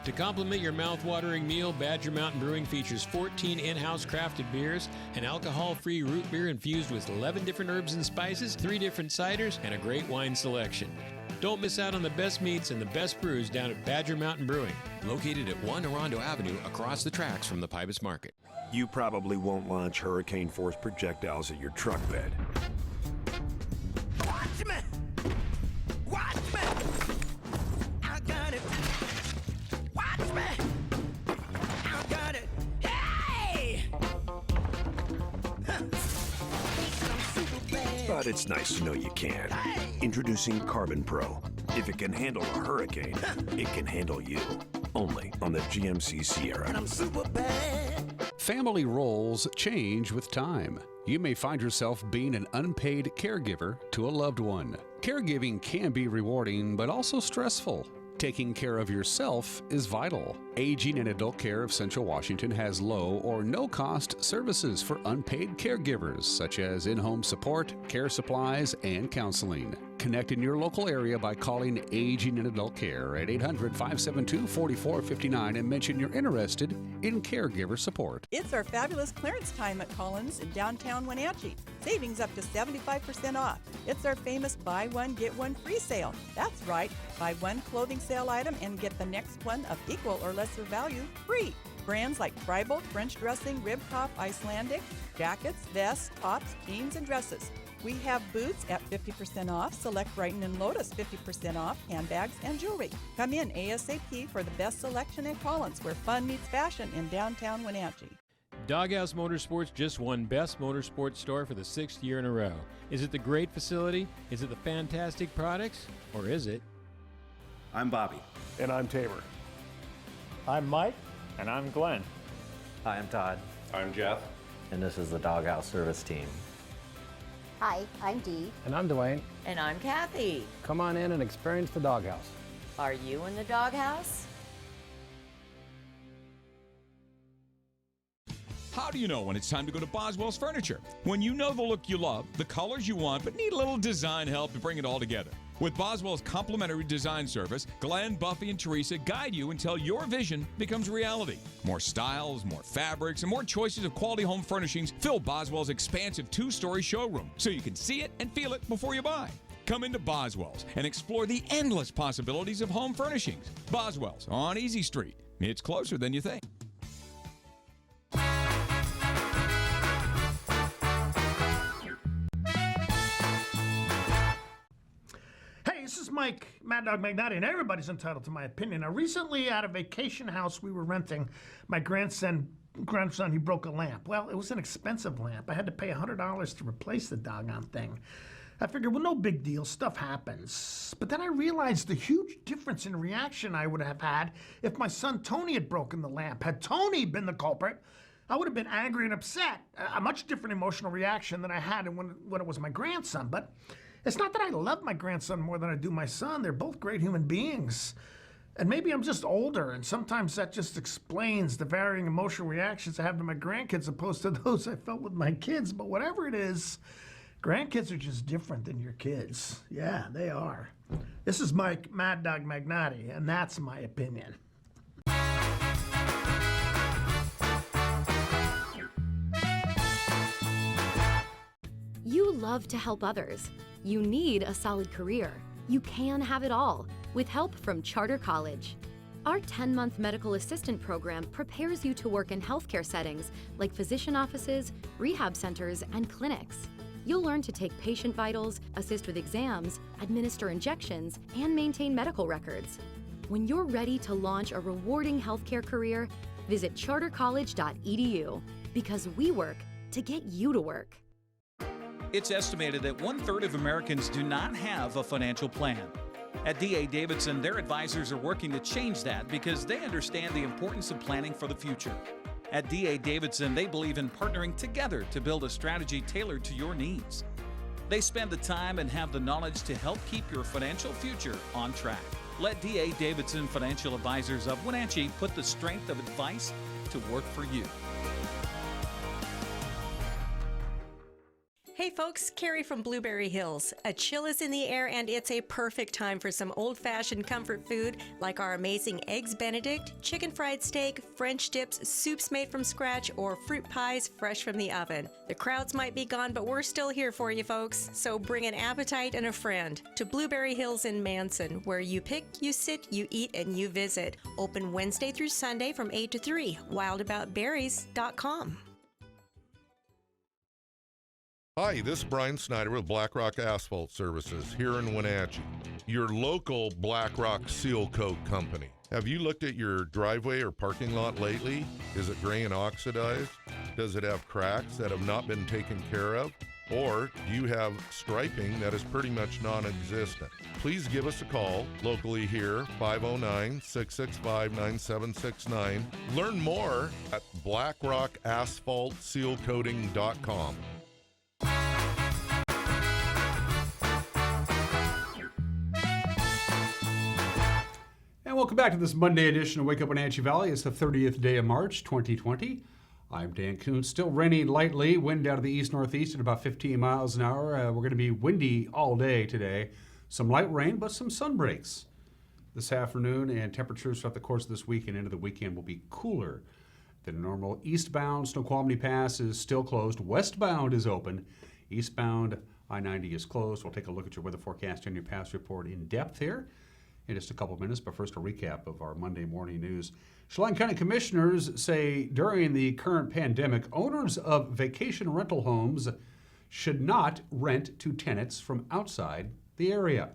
To complement your mouth-watering meal, Badger Mountain Brewing features 14 in-house crafted beers, an alcohol-free root beer infused with 11 different herbs and spices, 3 different ciders, and a great wine selection. Don't miss out on the best meats and the best brews down at Badger Mountain Brewing. Located at 1 Orondo Avenue across the tracks from the Pybus Market. You probably won't launch hurricane-force projectiles at your truck bed. Watch me! Watch me! I got it! Watch me! I got it! Hey! But it's nice to know you can. Introducing Carbon Pro. If it can handle a hurricane, it can handle you. Only on the GMC Sierra. And I'm super bad. Family roles change with time. You may find yourself being an unpaid caregiver to a loved one. Caregiving can be rewarding, but also stressful. Taking care of yourself is vital. Aging and Adult Care of Central Washington has low or no cost services for unpaid caregivers, such as in-home support, care supplies, and counseling. Connect in your local area by calling Aging and Adult Care at 800-572-4459 and mention you're interested in caregiver support. It's our fabulous clearance time at Collins in downtown Wenatchee. Savings up to 75% off. It's our famous buy one, get one free sale. That's right, buy one clothing sale item and get the next one of equal or lesser value free. Brands like Fribble, French dressing, rib top, Icelandic, jackets, vests, tops, jeans, and dresses. We have boots at 50% off, select Brighton and Lotus 50% off, handbags, and jewelry. Come in ASAP for the best selection at Collins, where fun meets fashion in downtown Wenatchee. Doghouse Motorsports just won Best Motorsports Store for the 6th year in a row. Is it the great facility? Is it the fantastic products? Or is it? I'm Bobby. And I'm Tabor. I'm Mike. And I'm Glenn. Hi, I'm Todd. I'm Jeff. And this is the Doghouse Service Team. Hi, I'm Dee. And I'm Dwayne. And I'm Kathy. Come on in and experience the Doghouse. Are you in the doghouse? How do you know when it's time to go to Boswells Furniture? When you know the look you love, the colors you want, but need a little design help to bring it all together. With Boswell's complimentary design service, Glenn, Buffy, and Teresa guide you until your vision becomes reality. More styles, more fabrics, and more choices of quality home furnishings fill Boswell's expansive 2-story showroom so you can see it and feel it before you buy. Come into Boswell's and explore the endless possibilities of home furnishings. Boswell's on Easy Street. It's closer than you think. This is Mike, Mad Dog Magnotti, and everybody's entitled to my opinion. Now, recently at a vacation house we were renting, my grandson, he broke a lamp. Well, it was an expensive lamp. I had to pay $100 to replace the doggone thing. I figured, well, no big deal, stuff happens. But then I realized the huge difference in reaction I would have had if my son Tony had broken the lamp. Had Tony been the culprit, I would have been angry and upset. A much different emotional reaction than I had when it was my grandson. But it's not that I love my grandson more than I do my son. They're both great human beings. And maybe I'm just older, and sometimes that just explains the varying emotional reactions I have to my grandkids opposed to those I felt with my kids. But whatever it is, grandkids are just different than your kids. Yeah, they are. This is Mike, Mad Dog Magnotti, and that's my opinion. You love to help others. You need a solid career. You can have it all with help from Charter College. Our 10-month medical assistant program prepares you to work in healthcare settings like physician offices, rehab centers, and clinics. You'll learn to take patient vitals, assist with exams, administer injections, and maintain medical records. When you're ready to launch a rewarding healthcare career, visit chartercollege.edu because we work to get you to work. It's estimated that 1/3 of Americans do not have a financial plan. At D.A. Davidson, their advisors are working to change that because they understand the importance of planning for the future. At D.A. Davidson, they believe in partnering together to build a strategy tailored to your needs. They spend the time and have the knowledge to help keep your financial future on track. Let D.A. Davidson Financial Advisors of Wenatchee put the strength of advice to work for you. Hey folks, Carrie from Blueberry Hills. A chill is in the air and it's a perfect time for some old-fashioned comfort food like our amazing Eggs Benedict, chicken fried steak, French dips, soups made from scratch, or fruit pies fresh from the oven. The crowds might be gone, but we're still here for you folks. So bring an appetite and a friend to Blueberry Hills in Manson, where you pick, you sit, you eat, and you visit. Open Wednesday through Sunday from 8 to 3. wildaboutberries.com. Hi, this is Brian Snyder with Black Rock Asphalt Services here in Wenatchee, your local Black Rock Seal Coat company. Have you looked at your driveway or parking lot lately? Is it gray and oxidized? Does it have cracks that have not been taken care of? Or do you have striping that is pretty much non-existent? Please give us a call locally here, 509-665-9769. Learn more at blackrockasphaltsealcoating.com. And welcome back to this Monday edition of Wake Up Wenatchee Valley. It's the 30th day of March, 2020. I'm Dan Kuntz. Still raining lightly, wind out of the east-northeast at about 15 miles an hour. We're going to be windy all day today. Some light rain, but some sun breaks this afternoon, and temperatures throughout the course of this week and into the weekend will be cooler than normal. Eastbound Snoqualmie Pass is still closed. Westbound is open. Eastbound I-90 is closed. We'll take a look at your weather forecast and your pass report in depth here in just a couple of minutes, but first a recap of our Monday morning news. Chelan County commissioners say during the current pandemic, owners of vacation rental homes should not rent to tenants from outside the area.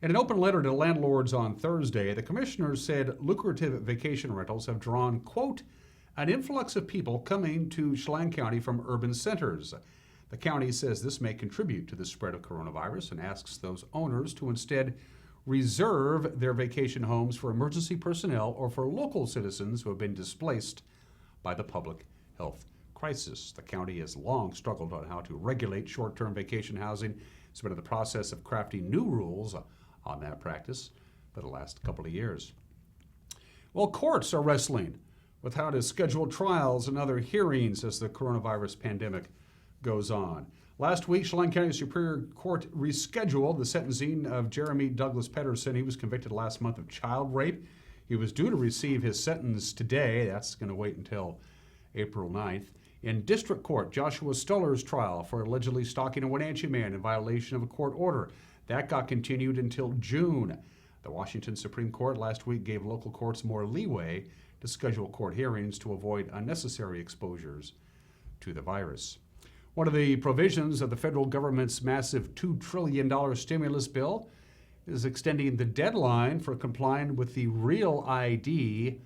In an open letter to landlords on Thursday, the commissioners said lucrative vacation rentals have drawn, quote, an influx of people coming to Chelan County from urban centers. The county says this may contribute to the spread of coronavirus and asks those owners to instead reserve their vacation homes for emergency personnel or for local citizens who have been displaced by the public health crisis. The county has long struggled on how to regulate short-term vacation housing. It's been in the process of crafting new rules on that practice for the last couple of years. Well, courts are wrestling with how to schedule trials and other hearings as the coronavirus pandemic goes on. Last week, Chelan County Superior Court rescheduled the sentencing of Jeremy Douglas Pedersen. He was convicted last month of child rape. He was due to receive his sentence today. That's going to wait until April 9th. In district court, Joshua Stoller's trial for allegedly stalking a Wenatchee man in violation of a court order. That got continued until June. The Washington Supreme Court last week gave local courts more leeway to schedule court hearings to avoid unnecessary exposures to the virus. One of the provisions of the federal government's massive $2 trillion stimulus bill is extending the deadline for complying with the Real ID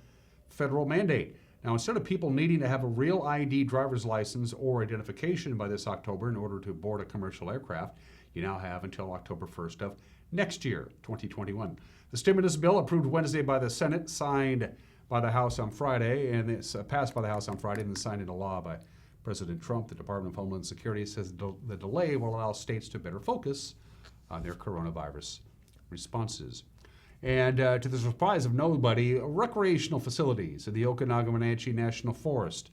federal mandate. Now, instead of people needing to have a Real ID driver's license or identification by this October in order to board a commercial aircraft, you now have until October 1st of next year, 2021. The stimulus bill approved Wednesday by the Senate, signed by the House on Friday, and it's passed by the House on Friday and then signed into law by President Trump. The Department of Homeland Security says the delay will allow states to better focus on their coronavirus responses. And to the surprise of nobody, recreational facilities in the Okanagan-Wenatchee National Forest,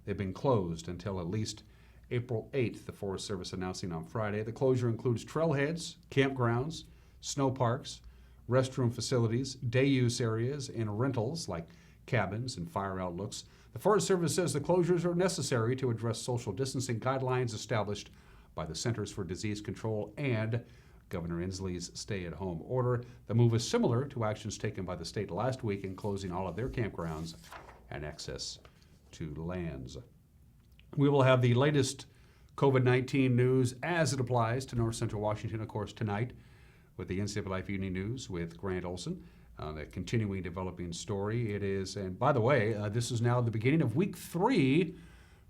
they've been closed until at least April 8th, the Forest Service announcing on Friday. The closure includes trailheads, campgrounds, snow parks, restroom facilities, day use areas, and rentals like cabins and fire outlooks. The Forest Service says the closures are necessary to address social distancing guidelines established by the Centers for Disease Control and Governor Inslee's stay-at-home order. The move is similar to actions taken by the state last week in closing all of their campgrounds and access to lands. We will have the latest COVID-19 news as it applies to North Central Washington, of course, tonight with the NCLB Evening News with Grant Olson. The continuing developing story. It is, and by the way, this is now the beginning of week 3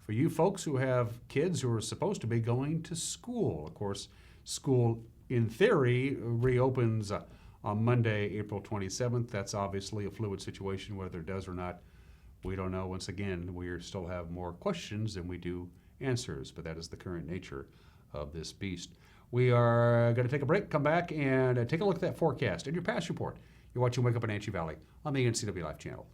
for you folks who have kids who are supposed to be going to school. Of course, school in theory reopens on Monday, April 27th. That's obviously a fluid situation. Whether it does or not, we don't know. Once again, we still have more questions than we do answers, but that is the current nature of this beast. We are going to take a break, come back, and take a look at that forecast and your past report. You're watching Wake Up in Wenatchee Valley on the NCLB Life channel.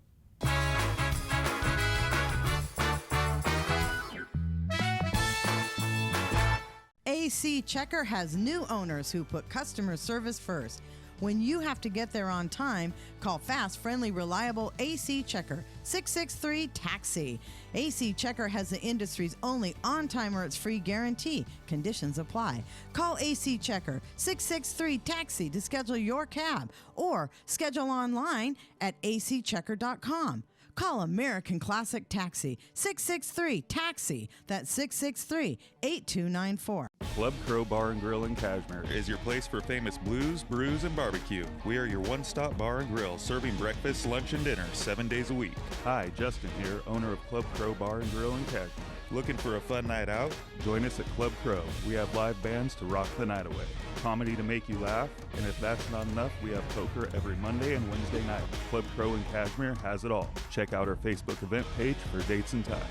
AC Checker has new owners who put customer service first. When you have to get there on time, call fast, friendly, reliable AC Checker, 663-TAXI. AC Checker has the industry's only on-time or it's free guarantee. Conditions apply. Call AC Checker, 663-TAXI to schedule your cab or schedule online at acchecker.com. Call American Classic Taxi, 663-TAXI. That's 663-8294. Club Crow Bar and Grill in Cashmere is your place for famous blues, brews, and barbecue. We are your one-stop bar and grill, serving breakfast, lunch, and dinner 7 days a week. Hi, Justin here, owner of Club Crow Bar and Grill in Cashmere. Looking for a fun night out? Join us at Club Crow. We have live bands to rock the night away, comedy to make you laugh, and if that's not enough, we have poker every Monday and Wednesday night. Club Crow in Cashmere has it all. Check out our Facebook event page for dates and times.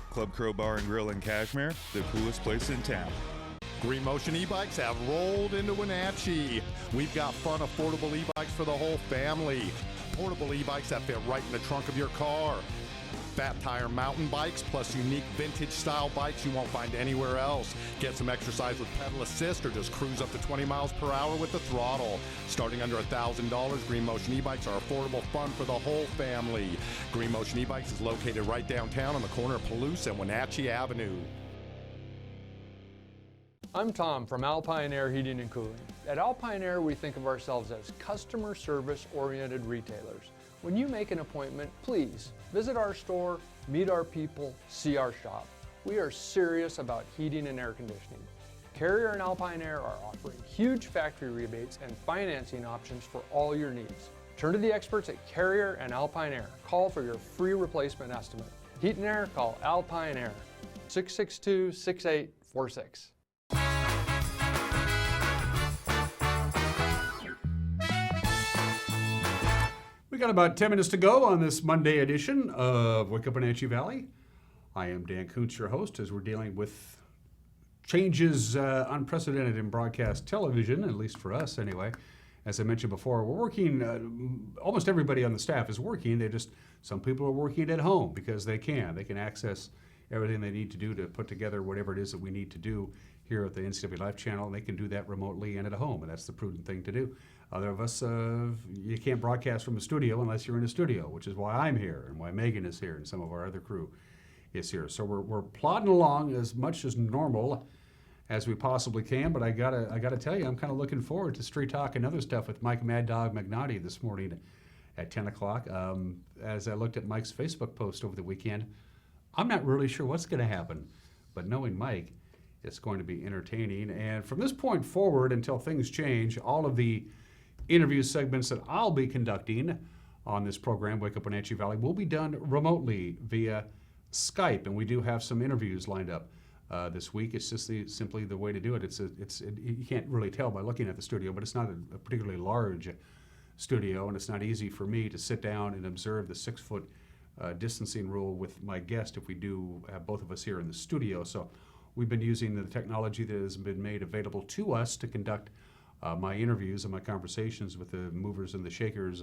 Club Crow Bar and Grill in Cashmere, the coolest place in town. Green Motion e-bikes have rolled into Wenatchee. We've got fun, affordable e-bikes for the whole family. Portable e-bikes that fit right in the trunk of your car. Fat tire mountain bikes plus unique vintage style bikes you won't find anywhere else. Get some exercise with pedal assist or just cruise up to 20 miles per hour with the throttle. Starting under $1,000, Green Motion e-bikes are affordable fun for the whole family. Green Motion e-bikes is located right downtown on the corner of Palouse and Wenatchee Avenue. I'm Tom from Alpine Air Heating and Cooling. At Alpine Air, we think of ourselves as customer service oriented retailers. When you make an appointment, please visit our store, meet our people, see our shop. We are serious about heating and air conditioning. Carrier and Alpine Air are offering huge factory rebates and financing options for all your needs. Turn to the experts at Carrier and Alpine Air. Call for your free replacement estimate. Heat and air, call Alpine Air, 662-6846. We got about 10 minutes to go on this Monday edition of Wake Up Wenatchee Valley. I am Dan Kuntz, your host, as we're dealing with changes unprecedented in broadcast television, at least for us anyway. As I mentioned before, we're working, almost everybody on the staff is working. Some people are working at home because they can. They can access everything they need to do to put together whatever it is that we need to do here at the NCLB Live channel, and they can do that remotely and at home, and that's the prudent thing to do. Other of us, you can't broadcast from a studio unless you're in a studio, which is why I'm here and why Megan is here and some of our other crew is here. So we're plodding along as much as normal as we possibly can, but I gotta tell you, I'm kind of looking forward to Street Talk and other stuff with Mike Mad Dog Magnotti this morning at 10 o'clock. As I looked at Mike's Facebook post over the weekend, I'm not really sure what's going to happen, but knowing Mike, it's going to be entertaining. And from this point forward, until things change, all of the interview segments that I'll be conducting on this program, Wake Up Wenatchee Valley, will be done remotely via Skype, and we do have some interviews lined up this week. It's just simply the way to do it. You can't really tell by looking at the studio, but it's not a particularly large studio, and it's not easy for me to sit down and observe the 6-foot distancing rule with my guest if we do have both of us here in the studio. So we've been using the technology that has been made available to us to conduct my interviews and my conversations with the movers and the shakers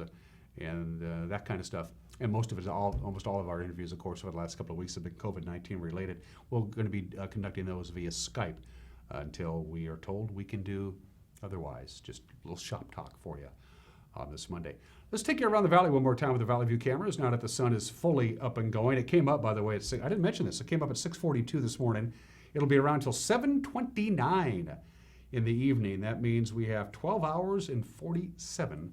and that kind of stuff. And most of it, almost all of our interviews, of course, over the last couple of weeks have been COVID-19 related. We're going to be conducting those via Skype until we are told we can do otherwise. Just a little shop talk for you on this Monday. Let's take you around the valley one more time with the Valley View cameras now that the sun is fully up and going. It came up, by the way, I didn't mention this. It came up at 6:42 this morning. It'll be around until 7:29 in the evening. That means we have 12 hours and 47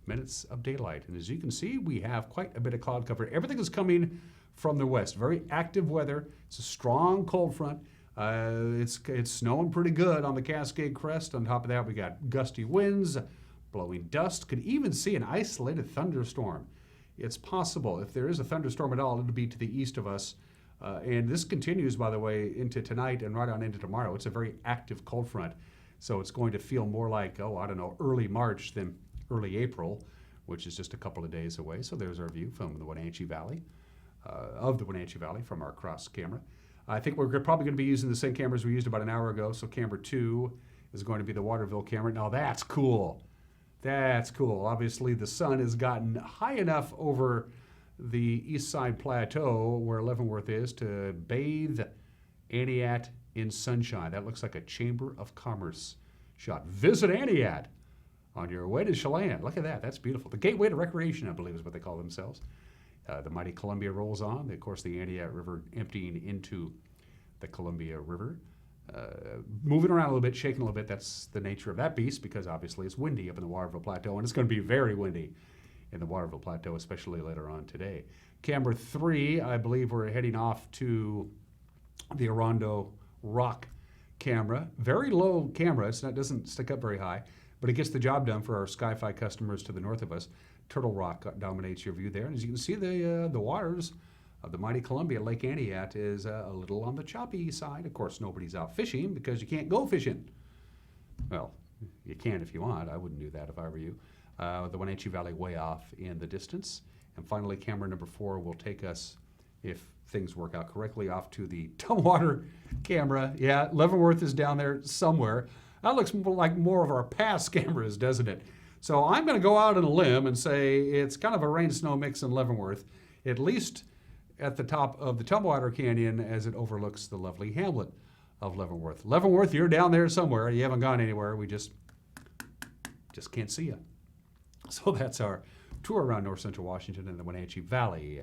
minutes of daylight. And as you can see, we have quite a bit of cloud cover. Everything is coming from the west. Very active weather. It's a strong cold front. It's snowing pretty good on the Cascade Crest. On top of that, we got gusty winds, blowing dust. Could even see an isolated thunderstorm. It's possible. If there is a thunderstorm at all, it'll be to the east of us. And this continues, by the way, into tonight and right on into tomorrow. It's a very active cold front. So it's going to feel more like, early March than early April, which is just a couple of days away. So there's our view from the Wenatchee Valley, from our cross camera. I think we're probably going to be using the same cameras we used about an hour ago. So camera 2 is going to be the Waterville camera. Now that's cool. That's cool. Obviously the sun has gotten high enough over the east side plateau where Leavenworth is to bathe Aniat in sunshine. That looks like a Chamber of Commerce shot. Visit Aniat on your way to Chelan. Look at that. That's beautiful. The gateway to recreation, I believe, is what they call themselves. The mighty Columbia rolls on. Of course, the Aniat River emptying into the Columbia River. Moving around a little bit, shaking a little bit. That's the nature of that beast because obviously it's windy up in the Waterville Plateau, and it's going to be very windy in the Waterville Plateau, especially later on today. Camera 3, I believe we're heading off to the Orondo Rock camera. Very low camera. It doesn't stick up very high, but it gets the job done for our Sky-Fi customers to the north of us. Turtle Rock dominates your view there. And as you can see, the waters of the mighty Columbia, Lake Aniat, is a little on the choppy side. Of course, nobody's out fishing because you can't go fishing. Well, you can if you want. I wouldn't do that if I were you. The Wenatchee Valley way off in the distance. And finally, camera number 4 will take us, if things work out correctly, off to the Tumwater camera. Yeah, Leavenworth is down there somewhere. That looks like more of our past cameras, doesn't it? So I'm going to go out on a limb and say it's kind of a rain-snow mix in Leavenworth, at least at the top of the Tumwater Canyon as it overlooks the lovely hamlet of Leavenworth. Leavenworth, you're down there somewhere. You haven't gone anywhere. We just can't see you. So that's our tour around north central Washington and the Wenatchee Valley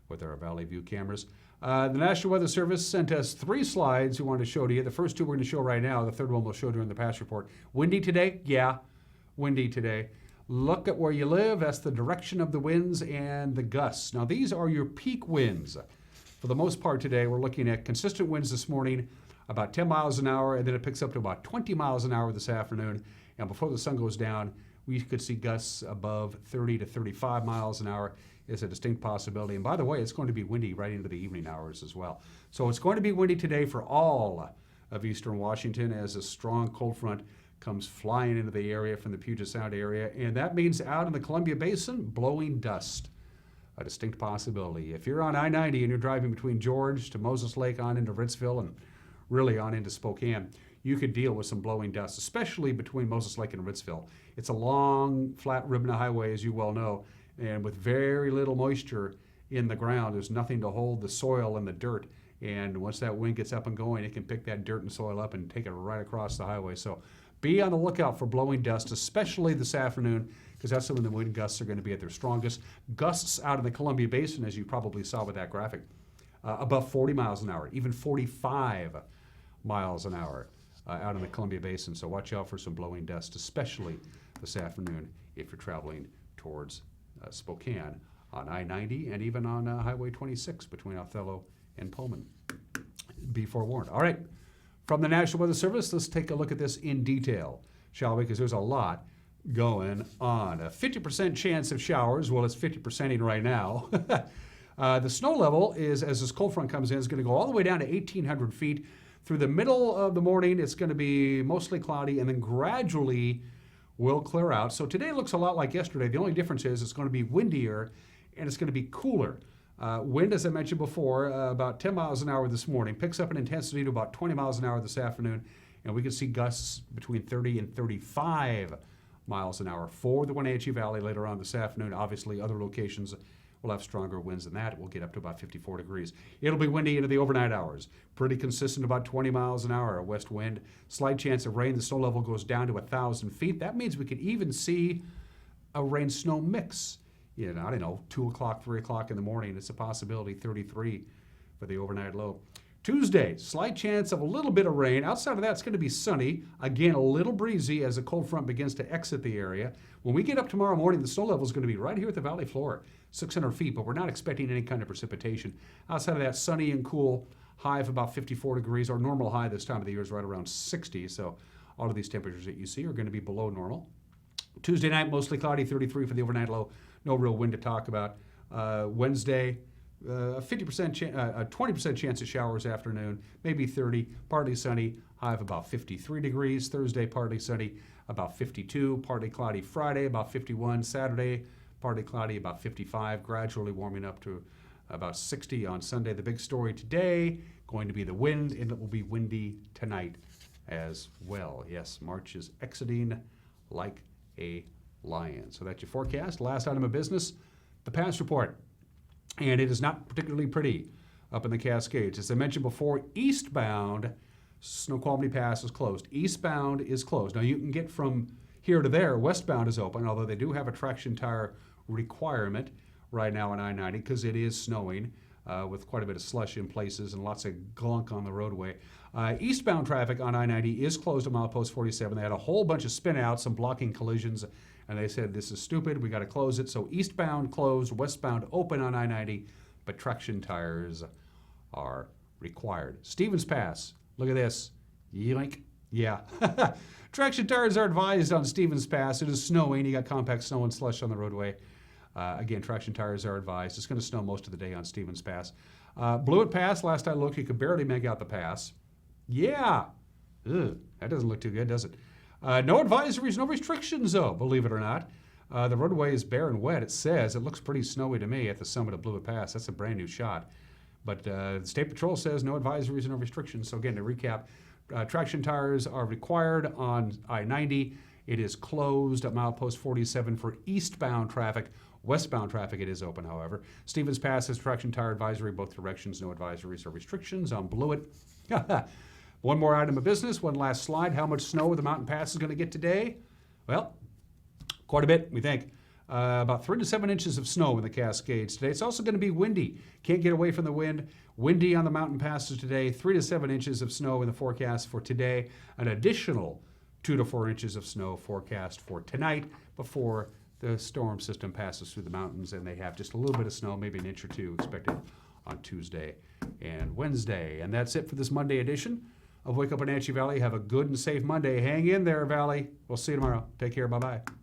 with our Valley View cameras. The National Weather Service sent us 3 slides we wanted to show to you. The first 2 we're going to show right now. The third one we'll show during the past report. Windy today? Yeah, windy today. Look at where you live. That's the direction of the winds and the gusts. Now, these are your peak winds. For the most part today, we're looking at consistent winds this morning, about 10 miles an hour, and then it picks up to about 20 miles an hour this afternoon. And before the sun goes down, we could see gusts above 30 to 35 miles an hour. is a distinct possibility. And by the way, it's going to be windy right into the evening hours as well. So it's going to be windy today for all of eastern Washington as a strong cold front comes flying into the area from the Puget Sound area. And that means out in the Columbia Basin, blowing dust. A distinct possibility. If you're on I-90 and you're driving between George to Moses Lake on into Ritzville and really on into Spokane, you could deal with some blowing dust, especially between Moses Lake and Ritzville. It's a long, flat ribbon of highway, as you well know, and with very little moisture in the ground. There's nothing to hold the soil and the dirt. And once that wind gets up and going, it can pick that dirt and soil up and take it right across the highway. So be on the lookout for blowing dust, especially this afternoon, because that's when the wind gusts are going to be at their strongest. Gusts out of the Columbia Basin, as you probably saw with that graphic, above 40 miles an hour, even 45 miles an hour out in the Columbia Basin. So watch out for some blowing dust, especially this afternoon if you're traveling towards Spokane on I-90 and even on Highway 26 between Othello and Pullman. Be forewarned. All right, from the National Weather Service, let's take a look at this in detail, shall we? Because there's a lot going on. A 50% chance of showers. Well, it's 50%ing right now. The snow level is, as this cold front comes in, is going to go all the way down to 1,800 feet. Through the middle of the morning, it's going to be mostly cloudy and then gradually will clear out. So today looks a lot like yesterday. The only difference is it's going to be windier and it's going to be cooler. Wind, as I mentioned before, about 10 miles an hour this morning, picks up in intensity to about 20 miles an hour this afternoon, and we could see gusts between 30 and 35 miles an hour for the Wenatchee Valley later on this afternoon. Obviously, other locations will have stronger winds than that. We'll get up to about 54 degrees. It'll be windy into the overnight hours. Pretty consistent, about 20 miles an hour, a west wind. Slight chance of rain. The snow level goes down to 1,000 feet. That means we could even see a rain-snow mix. You know, I don't know, 2 o'clock, 3 o'clock in the morning. It's a possibility, 33 for the overnight low. Tuesday, slight chance of a little bit of rain. Outside of that, it's going to be sunny. Again, a little breezy as the cold front begins to exit the area. When we get up tomorrow morning, the snow level is going to be right here at the valley floor, 600 feet, but we're not expecting any kind of precipitation. Outside of that, sunny and cool, high of about 54 degrees. Our normal high this time of the year is right around 60, so all of these temperatures that you see are going to be below normal. Tuesday night, mostly cloudy, 33 for the overnight low. No real wind to talk about. Wednesday, a 20% chance of showers afternoon, maybe 30, partly sunny, high of about 53 degrees. Thursday, partly sunny, about 52, partly cloudy Friday, about 51. Saturday, partly cloudy, about 55, gradually warming up to about 60 on Sunday. The big story today, going to be the wind, and it will be windy tonight as well. Yes, March is exiting like a lion. So that's your forecast. Last item of business, the pass report. And it is not particularly pretty up in the Cascades. As I mentioned before, eastbound Snoqualmie Pass is closed. Eastbound is closed. Now you can get from here to there. Westbound is open, although they do have a traction tire requirement right now on I-90 because it is snowing with quite a bit of slush in places and lots of glunk on the roadway. Eastbound traffic on I-90 is closed at milepost 47. They had a whole bunch of spin-outs, some blocking collisions, and they said, this is stupid, we got to close it. So eastbound closed, westbound open on I-90, but traction tires are required. Stevens Pass, look at this. Yoink. Yeah. Traction tires are advised on Stevens Pass. It is snowing. You got compact snow and slush on the roadway. Again, traction tires are advised. It's going to snow most of the day on Stevens Pass. Blewett Pass, last I looked, you could barely make out the pass. Yeah. Ugh, that doesn't look too good, does it? No advisories, no restrictions, though, believe it or not. The roadway is bare and wet, it says. It looks pretty snowy to me at the summit of Blewett Pass. That's a brand new shot. But the State Patrol says no advisories and no restrictions. So again, to recap, traction tires are required on I-90. It is closed at milepost 47 for eastbound traffic. Westbound traffic, it is open, however. Stevens Pass has traction tire advisory, both directions, no advisories or restrictions on Blewett. One more item of business, one last slide. How much snow the Mountain Pass is going to get today? Well, quite a bit, we think. About 3 to 7 inches of snow in the Cascades today. It's also going to be windy. Can't get away from the wind. Windy on the mountain passes today. 3 to 7 inches of snow in the forecast for today. An additional 2 to 4 inches of snow forecast for tonight before the storm system passes through the mountains, and they have just a little bit of snow, maybe an inch or two expected on Tuesday and Wednesday. And that's it for this Monday edition of Wake Up Wenatchee Valley. Have a good and safe Monday. Hang in there, Valley. We'll see you tomorrow. Take care. Bye-bye.